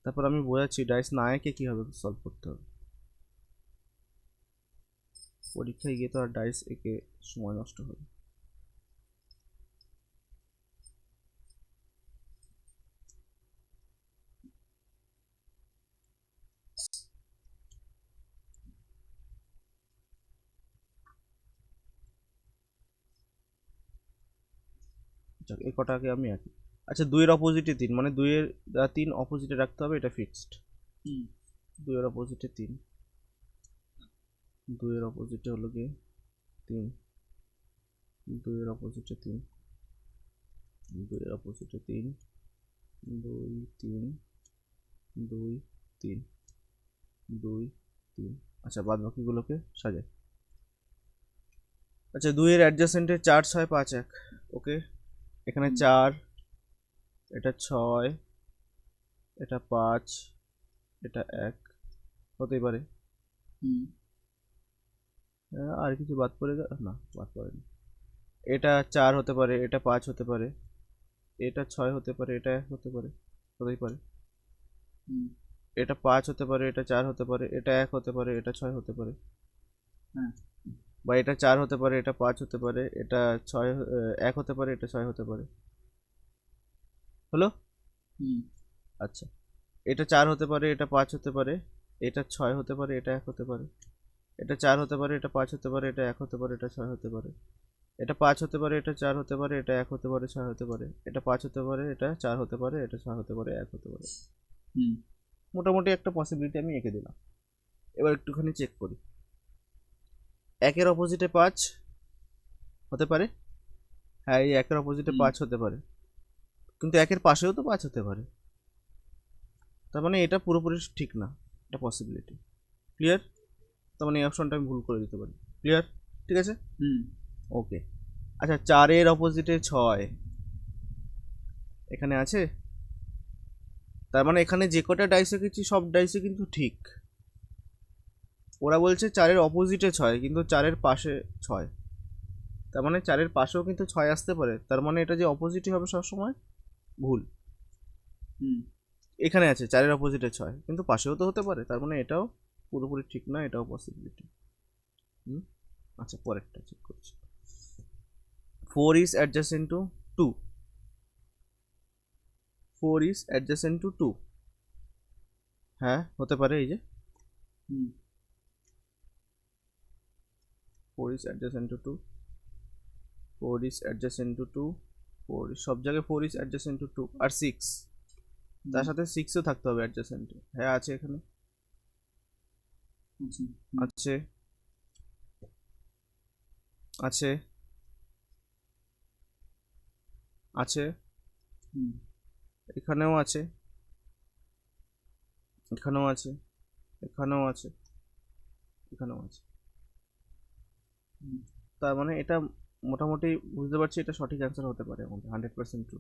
তারপর আমি বোঝাচ্ছি ডাইস না এঁকে কীভাবে সলভ করতে হবে। পরীক্ষায় গিয়ে তো আর ডাইস এঁকে সময় নষ্ট হবে। যাক এই কটাকে আমি আঁকি। আচ্ছা 2 এর অপোজিটে 3, মানে 2 এর 3 অপোজিটে রাখতে হবে, এটা ফিক্সড। 2 এর অপোজিটে 3, 2 এর অপোজিটে হলো কি 3, 2 এর অপোজিটে 3, 2 এর অপোজিটে 3, 2 3, 2 3, 2 3। আচ্ছা বাদ বাকিগুলোকে সাজাই। আচ্ছা 2 এর অ্যাডজাসেন্টে 4 6 5 1, ওকে। এখানে 4, এটা 6, এটা 5, এটা 1 হতেই পারে। আর কিছু বাদ পড়ে গেল না? বাদ পড়েনি। এটা 4 হতে পারে, এটা 5 হতে পারে, এটা 6 হতে পারে, এটা 1 হতে পারে, হতেই পারে। এটা 5 হতে পারে, এটা 4 হতে পারে, এটা 1 হতে পারে, এটা 6 হতে পারে, হ্যাঁ বা এটা 4 হতে পারে, এটা 5 হতে পারে, এটা 6 1 হতে পারে, এটা 6 হতে পারে। হলো? হুম আচ্ছা, এটা 4 হতে পারে, এটা 5 হতে পারে, এটা 6 হতে পারে, এটা 1 হতে পারে, এটা 4 হতে পারে, এটা 5 হতে পারে, এটা 1 হতে পারে, এটা 6 হতে পারে, এটা 5 হতে পারে, এটা 4 হতে পারে, এটা 1 হতে পারে, 6 হতে পারে, এটা 5 হতে পারে, এটা 4 হতে পারে, এটা 6 হতে পারে, 1 হতে পারে। হুম মোটামুটি একটা পসিবিলিটি আমি এঁকে দিলাম। এবার একটুখানি চেক করি। 1-এর অপোজিটে 5 হতে পারে, হ্যাঁ এই 1-এর অপোজিটে হুম 5 হতে পারে, কিন্তু 1-এর পাশেও তো 5 হতে পারে, তার মানে এটা পুরোপুরি ঠিক না, এটা পসিবিলিটি। ক্লিয়ার? তার মানে এই অপশনটা আমি ভুল করে দিতে পারি। ক্লিয়ার? ঠিক আছে, হুম ওকে। আচ্ছা, 4-এর অপোজিটে 6 এখানে আছে, তার মানে এখানে যে কটা ডাইসে গেছি সব ডাইসে কিন্তু ঠিক। ওরা বলছে 4-এর অপোজিটে 6, কিন্তু 4-এর পাশে 6, তার মানে 4-এর পাশেও কিন্তু 6 আসতে পারে, তার মানে এটা যে অপোজিটই হবে সবসময় ভুল। হুম এখানে আছে 4-এর অপোজিটে 6, কিন্তু পাশেও তো হতে পারে, তার মানে এটাও পুরোপুরি ঠিক না, এটাও পসিবিলিটি। আচ্ছা, পরেরটা চেক করছি। 4 is adjacent to 2, 4 is adjacent to 2, হ্যাঁ হতে পারে। এই যে হুম 4 is adjacent to 2, 4 is adjacent to 2, 4 সব জায়গায় 4 is adjacent to 2, আর 6 তার সাথে 6ও থাকতে হবে adjacent, হ্যাঁ আছে এখানে, আচ্ছা আছে আছে আছে, হুম এখানেও আছে, এখানেও আছে, এখানেও আছে, এখানেও আছে, হুম তার মানে এটা মোটামুটি বুঝতে পারছি এটা সঠিক অ্যান্সার হতে পারে আমাদের, 100% ট্রু।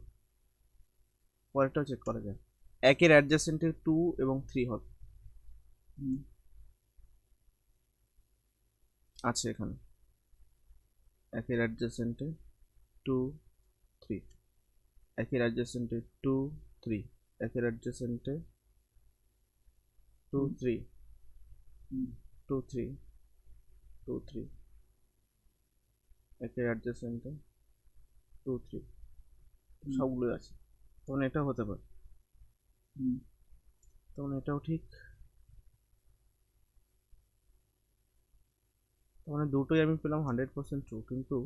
পরেরটাও চেক করা যায়। 1-এর অ্যাডজাসেন্টে 2 এবং 3 হবে, হুম আছে এখানে। 1-এর অ্যাডজাসেন্টে 2 3, 1-এর অ্যাডজাসেন্টে 2 3, 1-এর অ্যাডজাসেন্টে 2 3 হুম 2 3 2 3, 1-এর অ্যাডজাসেন্টে 2 3, সবগুলোই আছে, তখন এটাও হতে পারে, হুম তখন এটাও ঠিক, মানে দুটোই আমি পেলাম 100% ট্রু, কিন্তু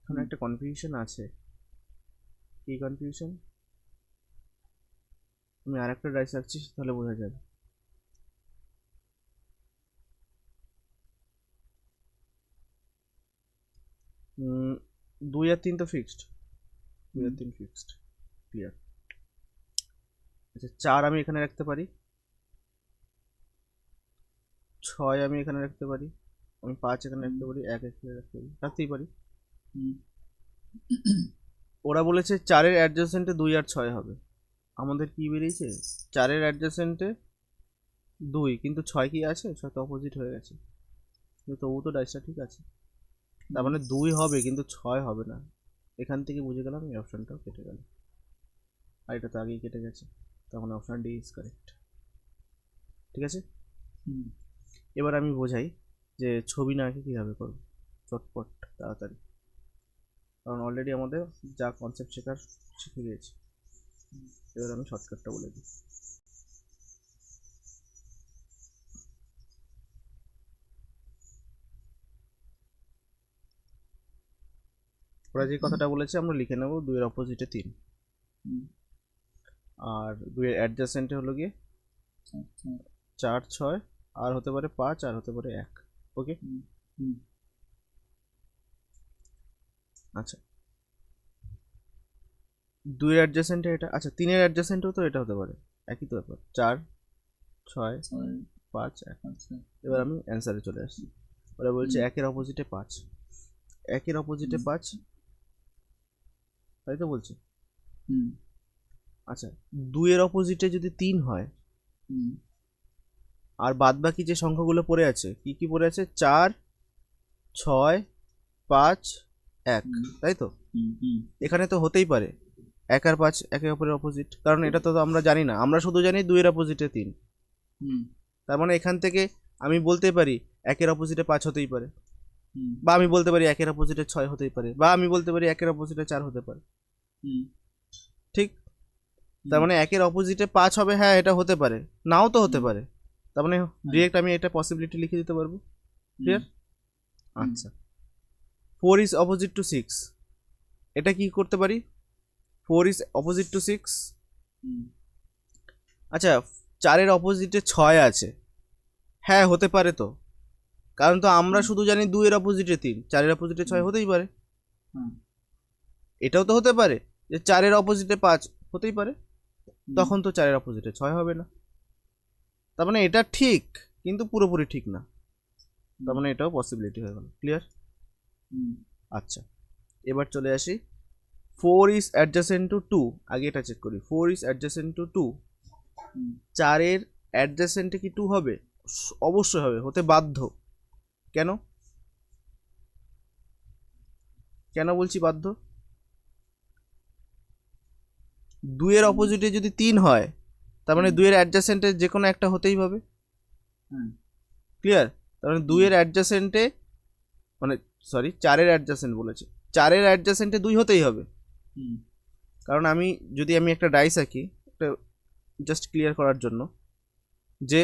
এখানে একটা কনফিউশন আছে। কি কনফিউশন? আমি আর একটা ডাইস রাখছি, তাহলে বোঝা যাবে। উম, 2 আর 3 তো ফিক্সড, 2 আর 3 ফিক্সড, ক্লিয়ার। আচ্ছা, 4 আমি এখানে রাখতে পারি, 6 আমি এখানে রাখতে পারি, আমি 5 এখানে রাখতে পারি, 1 এখানে রাখতে পারি, রাখতেই পারি। হুম ওরা বলেছে 4-এর অ্যাডজাসেন্টে 2 আর 6 হবে, আমাদের কি বেরিয়েছে 4-এর অ্যাডজাসেন্টে 2, কিন্তু 6 কি আছে? 6 তো অপোজিট হয়ে গেছে, কিন্তু তবু তো ডাইসটা ঠিক আছে, তার মানে 2 হবে কিন্তু 6 হবে না। এখান থেকে বুঝে গেলাম এই অপশনটাও কেটে গেল, আর এটা তো আগেই কেটে গেছে, তার মানে অপশন ডি ইজ কারেক্ট। ঠিক আছে, হুম এবার আমি বোঝাই যে ছবি না আঁকে কীভাবে করবো চটপট তাড়াতাড়ি, কারণ অলরেডি আমাদের যা কনসেপ্ট শেখার শিখে গিয়েছি। এবার আমি শর্টকাটটা বলে দিই। ওরা যে কথাটা বলেছে আমরা লিখে নেবো 2-এর অপোজিটে 3, হুম আর 2-এর অ্যাডজাসেন্টে হলো গিয়ে আচ্ছা 4 6, আর হতে পারে 5, আর হতে পারে 1। ওকে, হুম হুম আচ্ছা 2-এর অ্যাডজাসেন্টে এটা, আচ্ছা 3-এর অ্যাডজাসেন্টেও তো এটা হতে পারে, একই তো ব্যাপার, 4 6 ছয় 5 1। আচ্ছা এবার আমি অ্যান্সারে চলে আসছি। ওরা বলছে হুম 1-এর অপোজিটে 5, 1-এর অপোজিটে 5, তাই তো বলছে। হুম আচ্ছা, 2-এর অপোজিটে যদি 3 হয়, হুম আর বাদ বাকি যে সংখ্যাগুলো পড়ে আছে, কি কি পড়ে আছে? 4 6 5 1, তাই তো? হুম হুম এখানে তো হতেই পারে 1 আর 5 একে অপরের অপোজিট, কারণ এটা তো আমরা জানি না, আমরা শুধু জানি 2-এর অপোজিটে 3, হুম তার মানে এখান থেকে আমি বলতে পারি একের অপোজিটে 5 হতেই পারে, হুম বা আমি বলতে পারি একের অপোজিটে 6 হতেই পারে, বা আমি বলতে পারি একের অপোজিটে 4 হতে পারে। হুম ঠিক, তার মানে একের অপোজিটে 5 হবে, হ্যাঁ এটা হতে পারে, নাও তো হতে হুম, পারে। তার মানে হ্যাঁ, ডিরেক্ট আমি এটা পসিবিলিটি লিখে দিতে পারবো। হুম, ক্লিয়ার? হুম, আচ্ছা, 4 ইজ অপোজিট টু 6, এটা কি করতে পারি? 4 ইজ অপোজিট টু 6। হুম, আচ্ছা, 4-এর অপোজিটে 6 আছে, হ্যাঁ হতে পারে তো, কারণ তো আমরা হুম, শুধু জানি 2-এর অপোজিটে 3, 4-এর অপোজিটে 6 হুম, হতেই পারে। হ্যাঁ, এটাও তো হতে পারে যে 4-এর অপোজিটে 5 হতেই পারে, হুম, তখন তো 4-এর অপোজিটে 6 হবে না। তার মানে এটা ঠিক, কিন্তু পুরোপুরি ঠিক না। তার হুম, মানে এটাও পসিবিলিটি হয়ে গেল। ক্লিয়ার? হুম, আচ্ছা, এবার চলে আসি 4 ইজ অ্যাডজাসেন্ট টু 2। আগে এটা চেক করি, 4 ইজ অ্যাডজাসেন্ট টু 2। হুম, 4-এর অ্যাডজাসেন্টে কি 2 হবে? অবশ্যই হবে, হতে বাধ্য। কেন? কেন বলছি বাধ্য? 2-এর হুম, অপোজিটে যদি 3 হয়, তার মানে হুম, 2-এর অ্যাডজাসেন্টে যে কোনো একটা হতেই হবে। হ্যাঁ, ক্লিয়ার? তার মানে হুম, 2-এর অ্যাডজাসেন্টে, মানে সরি 4-এর অ্যাডজাসেন্ট বলেছে, 4-এর অ্যাডজাসেন্টে 2 হতেই হবে। হুম, কারণ যদি আমি একটা ডাইস আঁকি, একটা জাস্ট ক্লিয়ার করার জন্য, যে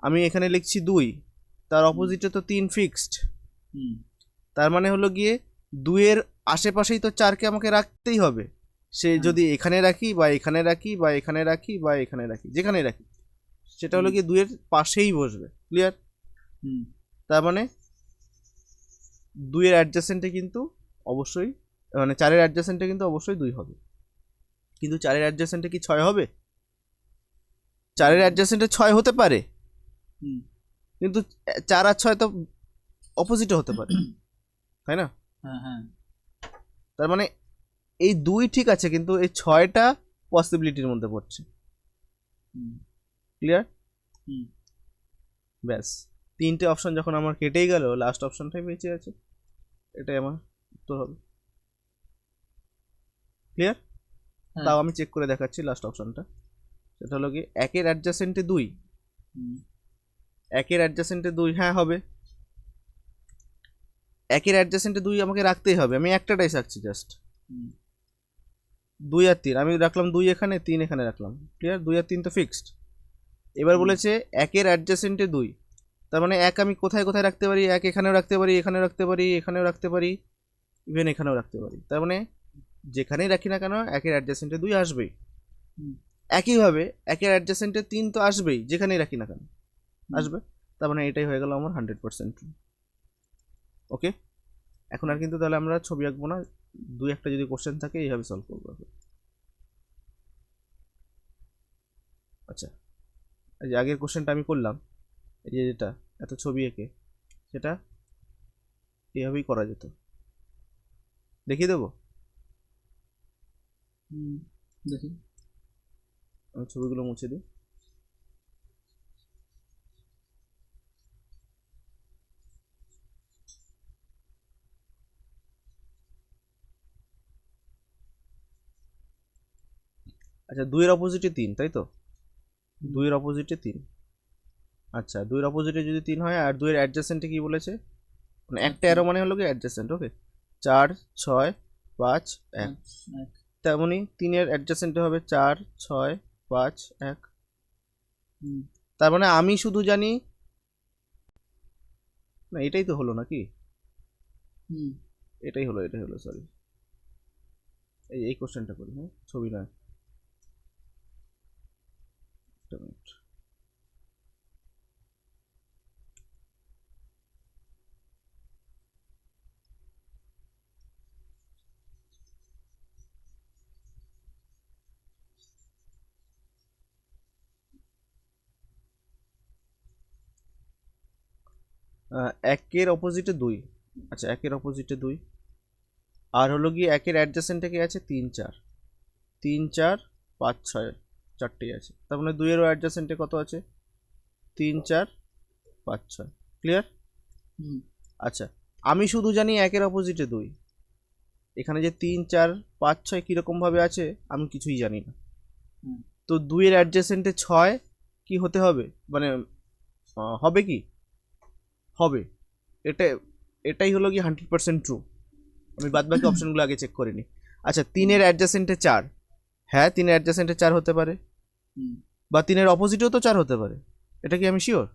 আমি এখানে লিখছি 2, তার হুম, অপোজিটে তো 3 ফিক্সড। হুম, তার মানে হলো গিয়ে 2-এর আশেপাশেই তো 4কে আমাকে রাখতেই হবে। সে হ্যাঁ, যদি এখানে রাখি, বা এখানে রাখি, বা এখানে রাখি, বা এখানে রাখি, যেখানে রাখি, সেটা হলো হুম, গিয়ে 2-এর পাশেই বসবে। ক্লিয়ার? হুম, তার মানে 2-এর অ্যাডজাসেন্টে কিন্তু অবশ্যই, মানে 4-এর অ্যাডজাসেন্টে কিন্তু অবশ্যই 2 হবে। কিন্তু 4-এর অ্যাডজাসেন্টে কি 6 হবে? 4-এর অ্যাডজাসেন্টে 6 হতে পারে, হুম, কিন্তু 4 আর 6 তো অপোজিটে হতে পারে, তাই না? হ্যাঁ, হ্যাঁ, তার মানে এই 2 ঠিক আছে, কিন্তু এই 6টা পসিবিলিটির মধ্যে পড়ছে। হুম, ক্লিয়ার? হুম, ব্যাস, 3টে অপশন যখন আমার কেটেই গেল, লাস্ট অপশনটাই বেঁচে আছে, এটাই আমার উত্তর হবে। ক্লিয়ার? হ্যাঁ, তাও আমি চেক করে দেখাচ্ছি লাস্ট অপশনটা। সেটা হলো কি, একের অ্যাডজাসেন্টে 2, হুম, একের অ্যাডজাসেন্টে 2 হ্যাঁ হবে, একের অ্যাডজাসেন্টে 2 আমাকে রাখতেই হবে, আমি একটাটাই রাখছি জাস্ট। হুম, 2 আর 3 আমি রাখলাম, 2 এখানে 3 এখানে রাখলাম। ক্লিয়ার? 2 আর 3 তো ফিক্সড। এবার হুম, বলেছে একের অ্যাডজাসেন্টে 2, তার মানে এক আমি কোথায় কোথায় রাখতে পারি? এক এখানেও রাখতে পারি, এখানেও রাখতে পারি, এখানেও রাখতে পারি, ইভেন এখানেও রাখতে পারি। তার মানে যেখানেই রাখি না কেন, একের অ্যাডজাসেন্টে 2 আসবেই। হুম, একইভাবে একের অ্যাডজাসেন্টে 3 তো আসবেই, যেখানেই রাখি না কেন হুম, আসবে। তার মানে এটাই হয়ে গেল আমার 100% ট্রু। ওকে, এখন আর কিন্তু তাহলে আমরা ছবি আঁকবো না, দুই একটা যদি কোশ্চেন থাকে এইভাবে সলভ করবো। আচ্ছা, এই যে আগের কোশ্চেনটা আমি করলাম, এই যে যেটা এত ছবি এঁকে, সেটা এইভাবেই করা যেত। দেখিয়ে দেবো? হুম, দেখি। আমি ছবিগুলো মুছে দিই। আচ্ছা, 2-এর অপোজিটে 3, তাই তো? হুম, 2-এর অপোজিটে 3। আচ্ছা, 2-এর অপোজিটে যদি 3 হয়, আর 2-এর অ্যাডজাসেন্টে কি বলেছে? মানে এক, একটা অ্যারো মানে হলো কি অ্যাডজাসেন্ট। ওকে, 4, 6, 5, 1। এক, এক, তেমনি 3-এর অ্যাডজাসেন্টে হবে 4, 6, 5, 1। হুম, তার মানে আমি শুধু জানি, না এটাই তো হলো নাকি? হুম, এটাই হলো সরি। এই কোশ্চেনটা করি, হ্যাঁ ছবি নয়, একটা মিনিট। একের অপোজিটে 2। আচ্ছা, একের অপোজিটে 2, আর হলো গিয়ে একের অ্যাডজাসেন্টে কি আছে? 3, 4, 3, 4, 5, 6, চারটেই আছে। তার মানে 2-এরও অ্যাডজাসেন্টে কত আছে? 3, 4, 5, 6। ক্লিয়ার? হুম, আচ্ছা, আমি শুধু জানি একের অপোজিটে 2, এখানে যে 3, 4, 5, 6 কীরকমভাবে আছে আমি কিছুই জানি না। হুম, তো 2-এর অ্যাডজাসেন্টে 6 কি হতে হবে, মানে হবে কি হবে, এটা এটাই হলো কি 100% ট্রু। আমি বাদ বাকি অপশনগুলো আগে চেক করে নিই। আচ্ছা, 3-এর অ্যাডজাসেন্টে 4, হ্যাঁ 3-এর অ্যাডজাসেন্টে 4 হতে পারে, হুম, বা 3-এর অপোজিটেও তো 4 হতে পারে। এটা কি আমি শিওর?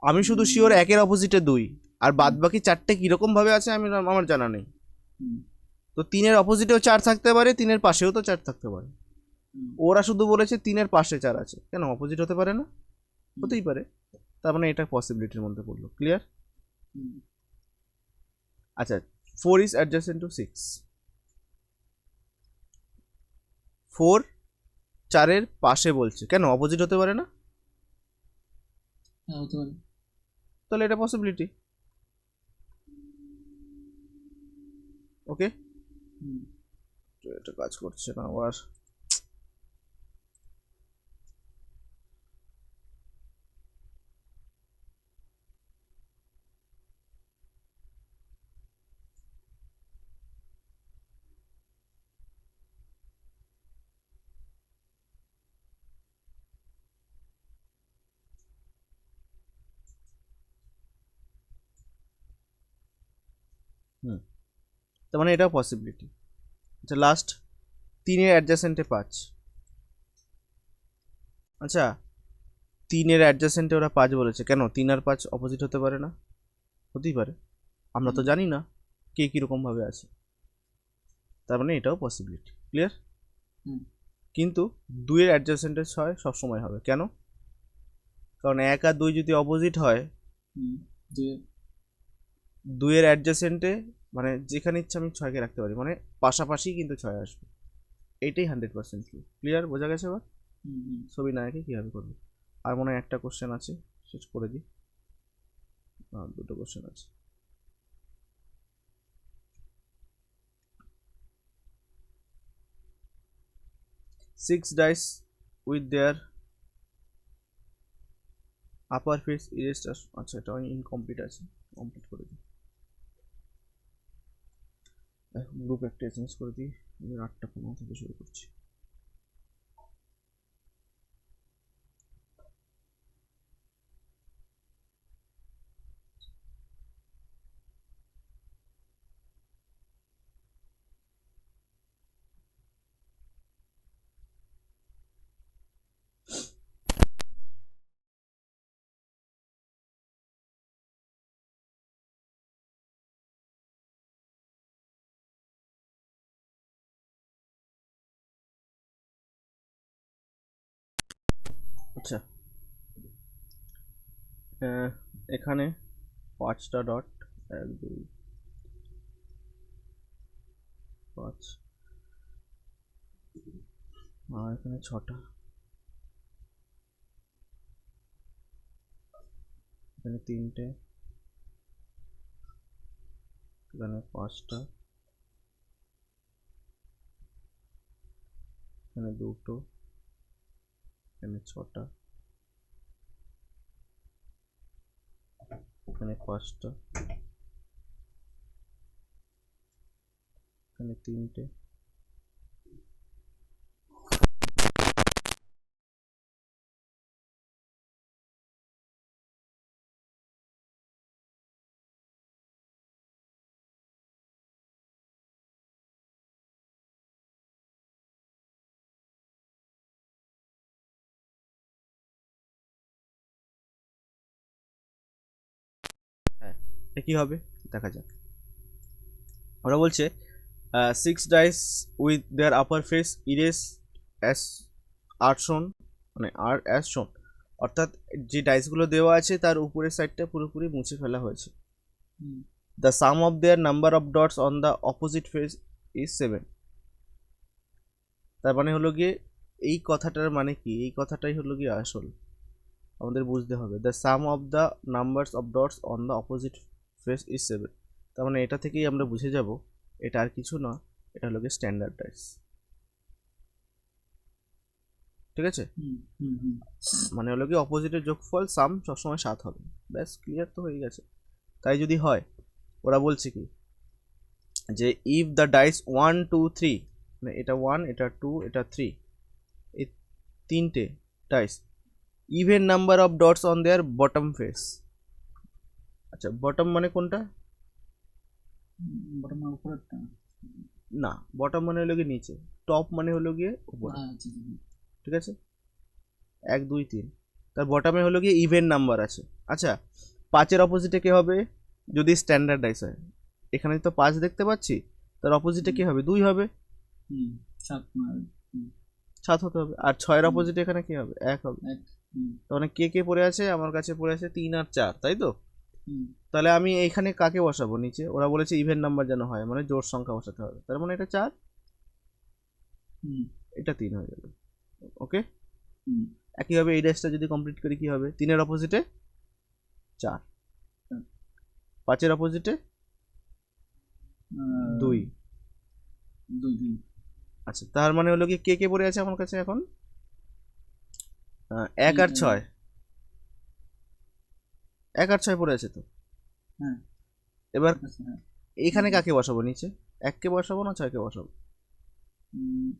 আমি শুধু শিওর 1-এর অপোজিটে 2, আর বাদ বাকি 4টে কীরকমভাবে আছে আমি আমার জানা নেই। হুম, তো 3-এর অপোজিটেও 4 থাকতে পারে, 3-এর পাশেও তো 4 থাকতে পারে। হুম, ওরা শুধু বলেছে 3-এর পাশে 4 আছে, কেন অপোজিট হতে পারে না? হুম, হতেই পারে। তার মানে এটা পসিবিলিটির মধ্যে পড়লো। ক্লিয়ার? হুম, আচ্ছা, 4 ইজ অ্যাডজাসেন্ট টু 6। 4 4-এর পাশে বলছে, কেন অপোজিট হতে পারে না? হ্যাঁ হতে পারে। তাহলে এটা পসিবিলিটি। ওকে, হুম, এটা কাজ করছে না আবার। হুম, তার মানে এটাও পসিবিলিটি। আচ্ছা, লাস্ট 3-এর অ্যাডজাসেন্টে 5। আচ্ছা, 3-এর অ্যাডজাসেন্টে ওরা 5 বলেছে, কেন 3 আর 5 অপোজিট হতে পারে না? হতেই পারে, আমরা তো হুম, জানি না কে কীরকমভাবে আছে। তার মানে এটাও পসিবিলিটি। ক্লিয়ার? হুম, কিন্তু 2-এর অ্যাডজাসেন্টে 6 সবসময় হবে, কেন? কারণ 1 আর 2 যদি অপোজিট হয়, হুম, যে 2-এর অ্যাডজাসেন্টে মানে যেখানে ইচ্ছা আমি 6কে রাখতে পারি, মানে পাশাপাশি কিন্তু 6 আসবে। এইটাই 100% ক্লিয়ার, বোঝা গেছে এবার? হুম, হুম, ছবি না এঁকে কীভাবে করবে। আর মনে হয় একটা কোশ্চেন আছে, শেষ করে দিই। আর দুটো কোশ্চেন আছে। Six dice with their upper face erased. আচ্ছা, এটা ইনকমপ্লিট আছে, কমপ্লিট করে দিই। গ্রুপ একটা চেঞ্জ করে দিই, 8টা 15 থেকে শুরু করছি। আচ্ছা, এখানে 5টা ডট, 1 2 5, আর এখানে 6টা, এখানে 3টে, এখানে 5টা, এখানে 2টো, এখানে 6টা, এখানে 5টা, এখানে 3টে। হ্যাঁ, এটা কী হবে দেখা যাক। ওরা বলছে 6 dice with their upper face erase as আর শোন, মানে আর অ্যাস শোন, অর্থাৎ যে ডাইসগুলো দেওয়া আছে তার উপরের সাইডটা পুরোপুরি মুছে ফেলা হয়েছে। Hmm, the sum of their number of dots on the opposite face is 7। তার মানে হলো গিয়ে এই কথাটার মানে কি, এই কথাটাই হলো গিয়ে আসল, আমাদের বুঝতে হবে। The sum of the numbers of dots on the opposite face is 7। তার মানে এটা থেকেই আমরা বুঝে যাব এটা আর কিছু না, এটা হলো গিয়ে স্ট্যান্ডার্ড ডাইস। ঠিক আছে, হুম, হুম, হুম, মানে হলো কি অপোজিটের যোগফল সাম সবসময় 7 হবে। ব্যাস, ক্লিয়ার তো হয়ে গেছে। তাই যদি হয়, ওরা বলছে কি যে ইফ দ্য ডাইস 1 2 3, মানে এটা 1 এটা 2 এটা 3, এই তিনটে dice even number of dots on their bottom face. আচ্ছা বটম মানে কোনটা? বটম উপরেরটা। না, বটম মানে হলো গিয়ে নিচে, টপ মানে হলো গিয়ে উপরে, আচ্ছা ঠিক আছে? 1 2 3, তার বটমে হলো গিয়ে ইভেন নাম্বার আছে। আচ্ছা 5-এর অপোজিটে কি হবে যদি স্ট্যান্ডার্ড ডাইস হয়? এখানে তো 5 দেখতে পাচ্ছি, তার অপোজিটে কি হবে? 2 হবে, 7 7 হতে হবে। আর 6-এর হুম। অপোজিটে এখানে কি হবে? 1 হবে। 1 হুম তার মানে কে কে পড়ে আছে? আমার কাছে পড়ে আছে 3 আর 4, তাই তো? হুম তাহলে আমি এইখানে কাকে বসাবো নিচে? ওরা বলেছে ইভেন নাম্বার যেন হয়, মানে জোড় সংখ্যা বসাতে হবে, তার মানে এটা 4, হুম এটা 3 হয়ে যাবে। ওকে, হুম একইভাবে এই ডাইসটা যদি কমপ্লিট করি কি হবে? 3-এর অপোজিটে 4, 5-এর অপোজিটে 2। 2 আচ্ছা তার মানে হলো কি কে কে পড়ে আছে আমার কাছে এখন? 1 আর 6, 1 আর 6 পড়ে আছে তো। হ্যাঁ এবার আচ্ছা হ্যাঁ এইখানে কাকে বসাবো নিচে? 1কে বসাবো না 6কে বসাবো? হুম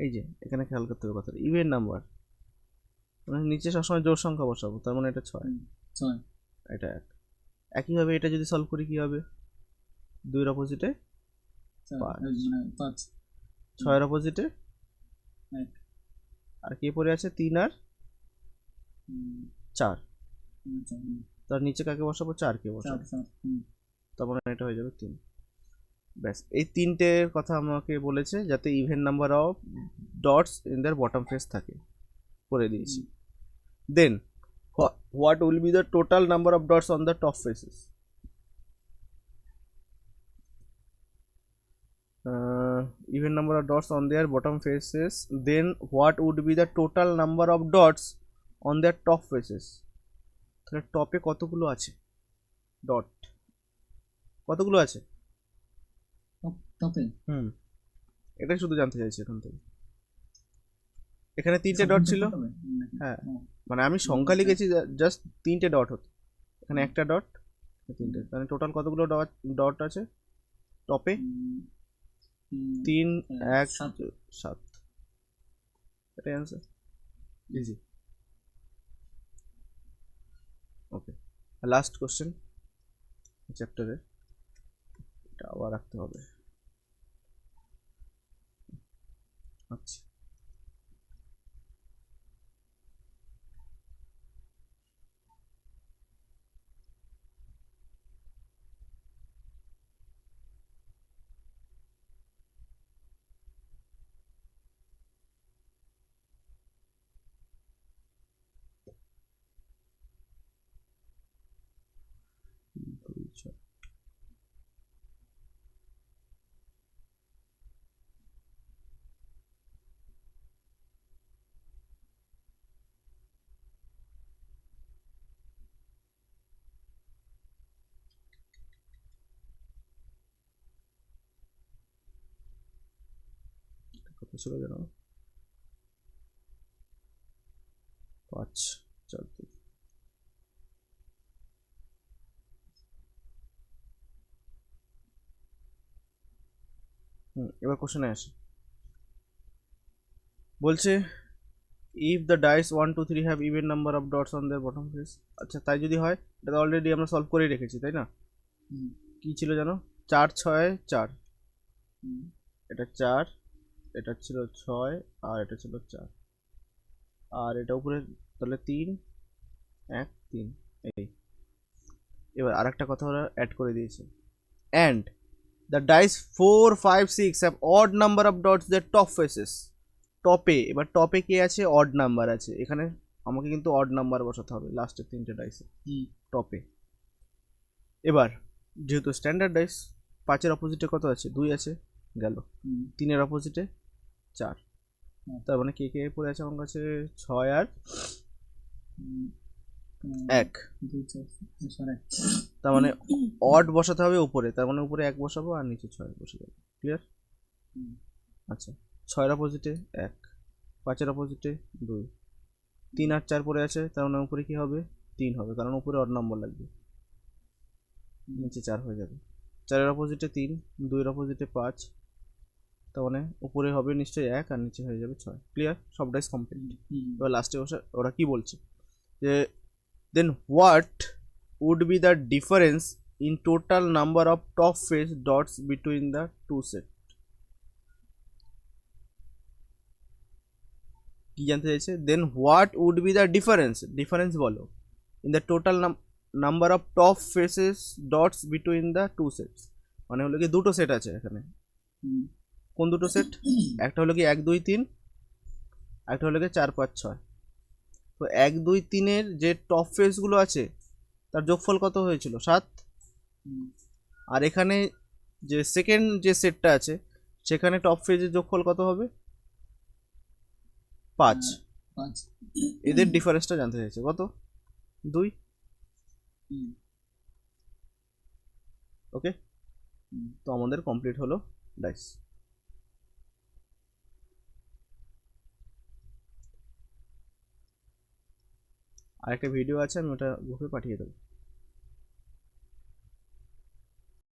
এই যে এখানে খেয়াল করতে হবে কথাটা, ইভেন নাম্বার মানে নিচে সবসময় জোড় সংখ্যা বসাবো, তার মানে এটা 6, 6 এটা 1। একইভাবে এটা যদি সলভ করি কি হবে? 2-এর অপোজিটে 4 5, মানে 5 6-এর অপোজিটে, 1 আর কে পড়ে আছে? 3 আর 4, তার নিচে কাকে বসাবো? 4কে বসাবো, 4 তার মানে এটা হয়ে যাবে 3। ব্যাস, এই তিনটের কথা আমাকে বলেছে যাতে even number of dots in their bottom face থাকে, করে দিয়েছি। Then what will be the total number of dots on the top faces? Even number of dots on their bottom faces, then what would be the total number of dots on their top faces? তাহলে টপে কতগুলো আছে ডট? কতগুলো আছে? টপে এটাই শুধু জানতে চাইছি এখান থেকে। এখানে 3টে ডট ছিল, হ্যাঁ মানে আমি সংখ্যা লিখেছি, জাস্ট 3টে ডট হতো, এখানে একটা ডট, 3টে, তাহলে টোটাল কতগুলো ডট ডট আছে টপে? 3 1 7, এটাই অ্যান্সার, ইজি। ওকে, লাস্ট কোশ্চেন চ্যাপ্টারে, এটা আবার রাখতে হবে। আচ্ছা কত ছিল যেন? 5 4 2। এবার কোশ্চেনে আসি, বলছে if the dice 1 2 3 have even number of dots on their bottom face. আচ্ছা তাই যদি হয়, এটা তো অলরেডি আমরা সলভ করেই রেখেছি তাই না? কি ছিল জানো? 4 6 4, এটা 4, এটা ছিল 6, আর এটা ছিল 4, আর এটা উপরে তাহলে 3 1 3, এই। এবার আরেকটা কথা ওরা অ্যাড করে দিয়েছে, and the dice 4 5 6 have odd number of dots their top faces. টপে, এবার টপে কি আছে? অড নাম্বার আছে, এখানে আমাকে কিন্তু অড নাম্বার বসাতে হবে লাস্টের 3টে ডাইসে টপে। এবার যেহেতু স্ট্যান্ডার্ড ডাইস, 5-এর অপোজিটে কত আছে? 2 আছে, গেল। 3-এর অপোজিটে 4, তার মানে কে কে পড়ে আছে আমার কাছে? 6 আর 1, তার মানে অড বসাতে হবে উপরে, তার মানে উপরে 1 বসাবো আর নিচে 6 বসে যাবে, ক্লিয়ার? আচ্ছা 6-এর অপোজিটে 1, 5-এর অপোজিটে 2, 3 আর 4 পড়ে আছে, তার মানে উপরে কি হবে? 3 হবে, কারণ উপরে অড নাম্বার লাগবে, নিচে 4 হয়ে যাবে। 4-এর অপোজিটে 3, 2-এর অপোজিটে 5, তার মানে উপরে হবে নিশ্চয়ই 1 আর নিচে হয়ে যাবে 6। ক্লিয়ার? সব ডাইস কমপ্লিট। এবার লাস্টে ওরা কি বলছে যে দেন what would be the difference in total number of top face dots between the two set? কি জানতে চাইছে? Then what would be the difference বলো in the total number of top faces dots between the two sets. মানে হলো কি দুটো সেট আছে এখানে। কোন দুটো সেট? একটা হলো কি 1 2 3, একটা হলো কি 4 5 6। তো 1 2 3-এর যে টপ ফেসগুলো আছে তার যোগফল কত হয়েছিল? 7। আর এখানে যে সেকেন্ড যে সেটটা আছে সেখানে টপ ফেজের যোগফল কত হবে? 5। 5। এদের ডিফারেন্সটা জানতে চাইছে কত? 2। ওকে, তো আমাদের কমপ্লিট হলো ডাইস। আর একটা ভিডিও আছে, আমি ওটা গ্রুপে পাঠিয়ে দেবো।